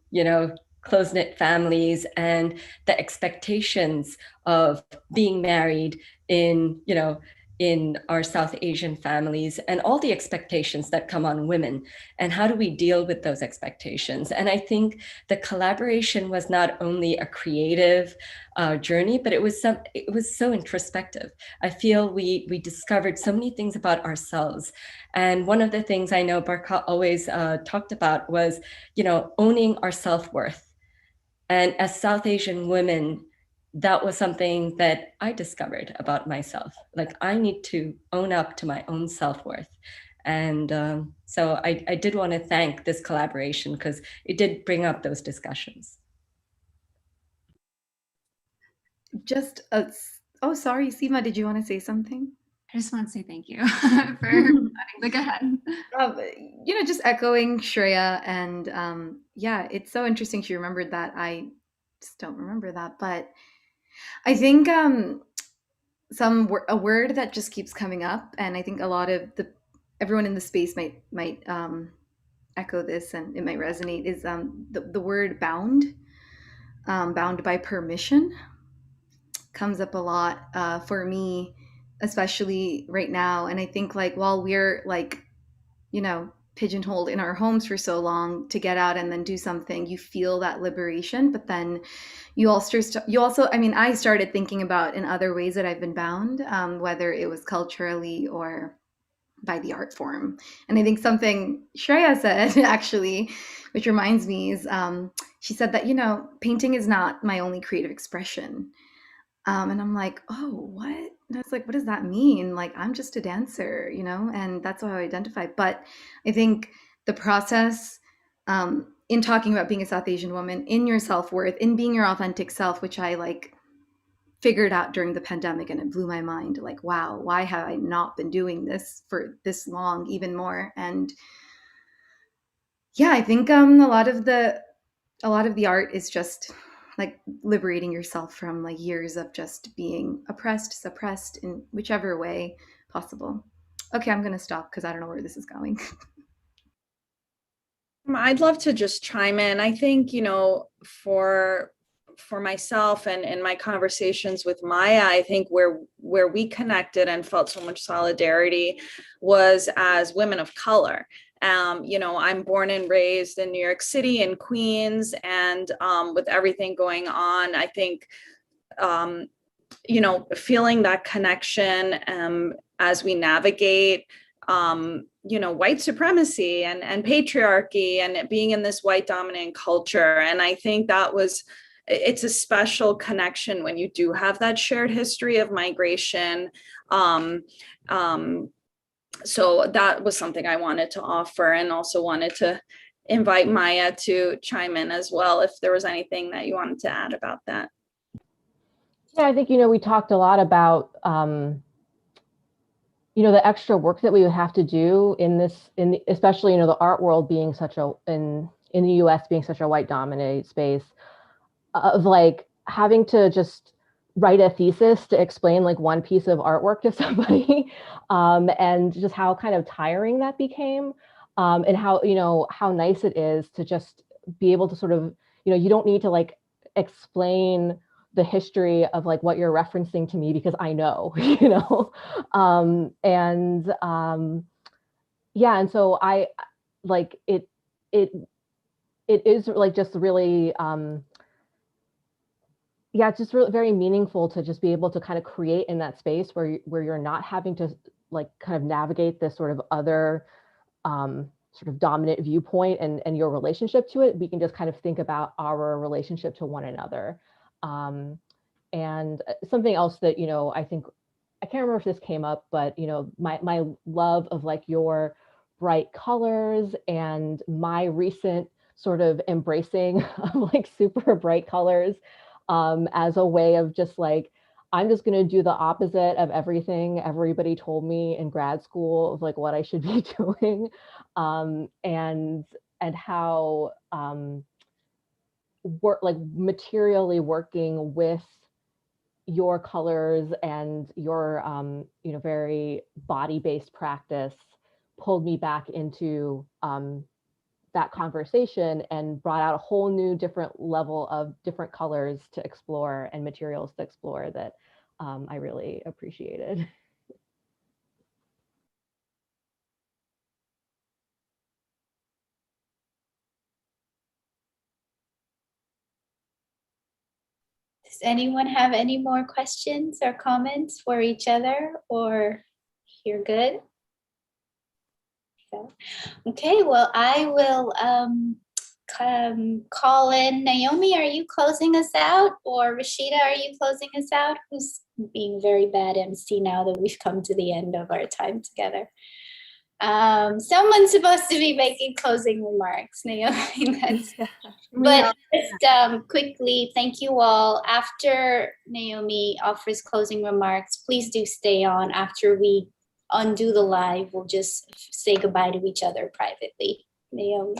close-knit families, and the expectations of being married in our South Asian families, and all the expectations that come on women, and how do we deal with those expectations. And I think the collaboration was not only a creative journey, but it was so introspective. I feel we discovered so many things about ourselves. And one of the things I know Barka always talked about was, owning our self-worth. And as South Asian women, that was something that I discovered about myself. I need to own up to my own self-worth. And so I did want to thank this collaboration because it did bring up those discussions. Oh, sorry, Seema, did you want to say something? I just want to say thank you for letting me go ahead. Just echoing Shreya, and yeah, it's so interesting she remembered that. I just don't remember that, but I think a word that just keeps coming up, and I think a lot of everyone in the space might echo this, and it might resonate, is the word bound. Bound by permission comes up a lot for me, especially right now. And I think while we're pigeonholed in our homes for so long, to get out and then do something, you feel that liberation, but then I started thinking about in other ways that I've been bound, whether it was culturally or by the art form. And I think something Shreya said actually, which reminds me, is she said that, painting is not my only creative expression. And I'm like, oh, what? And I was like, what does that mean? I'm just a dancer, and that's how I identify. But I think the process in talking about being a South Asian woman, in your self-worth, in being your authentic self, which I figured out during the pandemic, and it blew my mind. Wow, why have I not been doing this for this long, even more? And yeah, I think a lot of the art is just liberating yourself from years of just being oppressed, suppressed in whichever way possible. Okay, I'm going to stop because I don't know where this is going. I'd love to just chime in. I think, for myself and in my conversations with Maya, I think where we connected and felt so much solidarity was as women of color. I'm born and raised in New York City in Queens, and with everything going on, I think feeling that connection as we navigate white supremacy and patriarchy and being in this white dominant culture. And I think it's a special connection when you do have that shared history of migration. So that was something I wanted to offer, and also wanted to invite Maya to chime in as well if there was anything that you wanted to add about that. Yeah, I think, we talked a lot about, the extra work that we would have to do especially, the art world being in the US being such a white dominated space, of like having to just write a thesis to explain like one piece of artwork to somebody, and just how kind of tiring that became, and how nice it is to just be able to sort of, you don't need to like explain the history of like what you're referencing to me because I know, yeah. And so I like it is like just really, yeah, it's just really very meaningful to just be able to kind of create in that space where you're not having to like kind of navigate this sort of other sort of dominant viewpoint and your relationship to it. We can just kind of think about our relationship to one another. And something else that, I think, I can't remember if this came up, but, my love of like your bright colors and my recent sort of embracing of like super bright colors, as a way of just like, I'm just going to do the opposite of everything everybody told me in grad school of like what I should be doing, and how like materially working with your colors and your very body-based practice pulled me back into that conversation and brought out a whole new different level of different colors to explore and materials to explore that I really appreciated. Does anyone have any more questions or comments for each other, or you're good? Okay, well, I will call in. Naomi, are you closing us out? Or Rashida, are you closing us out? Who's being very bad MC now that we've come to the end of our time together? Someone's supposed to be making closing remarks, Naomi. But just quickly, thank you all. After Naomi offers closing remarks, please do stay on. After we undo the live, we'll just say goodbye to each other privately. Naomi.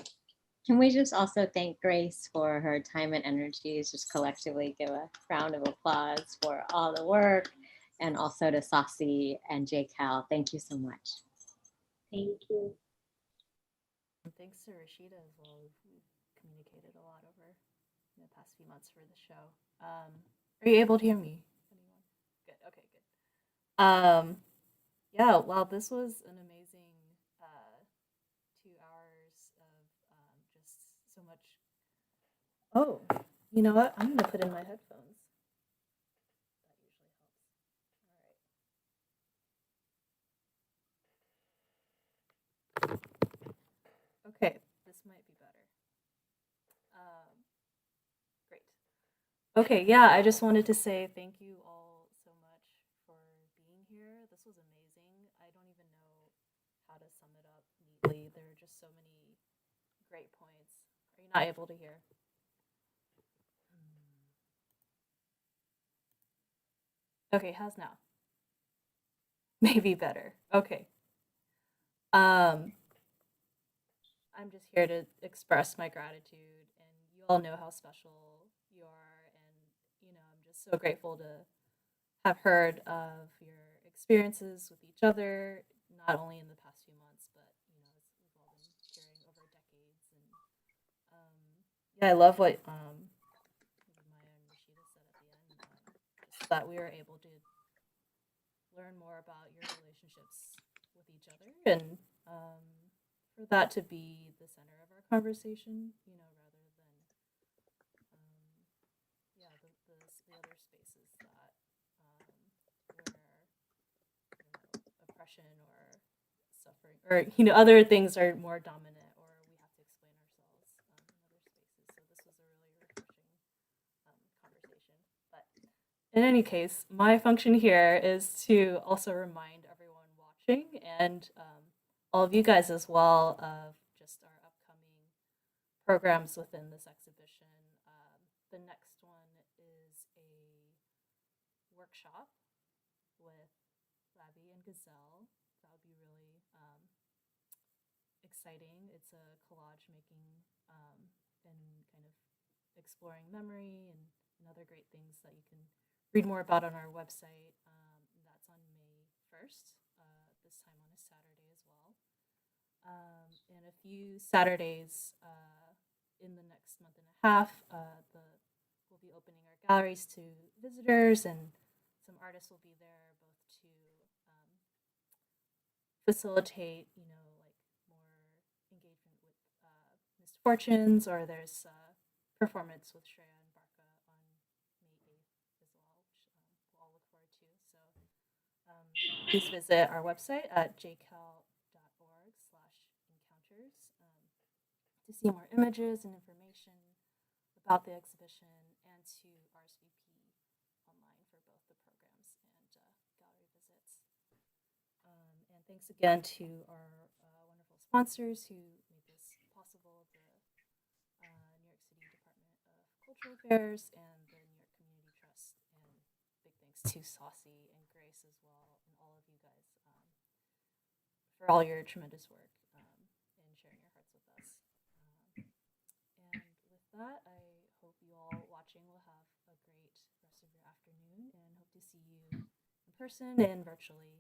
Can we just also thank Grace for her time and energy? Just collectively give a round of applause for all the work, and also to SAWCC and JCAL. Thank you so much. Thank you. Thanks to Rashida as well. We've communicated a lot over the past few months for the show. Are you able to hear me? Anyone? Good. Okay, good. Yeah, wow, this was an amazing 2 hours of just so much. Oh, you know what? I'm gonna put in my headphones. That usually helps. All right. Okay, this might be better. Great. Okay, yeah, I just wanted to say thank you all so much for being here. This was amazing. I don't even know how to sum it up neatly. There are just so many great points. Are you not able to hear? Okay, how's now? Maybe better. Okay. I'm just here to express my gratitude, and you all know how special you are, and I'm just so grateful to have heard of your experiences with each other, not only in the past few months, but you know, as we've all been hearing over decades. And yeah, I love what Maya and Rashida said at the end, just that we were able to learn more about your relationships with each other, and for that to be the center of our conversation, you know, rather than yeah, the other spaces that where oppression or suffering or you know other things are more dominant, or we have to explain ourselves in other spaces. So this was a really refreshing conversation. But in any case, my function here is to also remind everyone watching and all of you guys as well of just our upcoming programs within this exhibition. The next one is a workshop with Labby and Gazelle. That would be really exciting. It's a collage making and kind of exploring memory and other great things that you can read more about on our website. That's on May 1st, this time on a Saturday as well. And a few Saturdays in the next month and a half, we'll be opening our galleries to visitors, and some artists will be there both to facilitate, you know, like more engagement with missed fortunes, or there's performance with Shreya and Barka on May 8th as well, which we'll all look forward to. So please visit our website at jcal.org/encounters to see more images and information about the exhibition, and to RSVP online for both the programs and gallery visits. And thanks again to our wonderful sponsors who made this possible, the New York City Department of Cultural Affairs and the New York Community Trust, and big thanks to SAWCC and Grace as well, and all of you guys for all your tremendous work in sharing your hearts with us. And with that, I hope you all watching will have a great rest of your afternoon, and hope to see you in person and virtually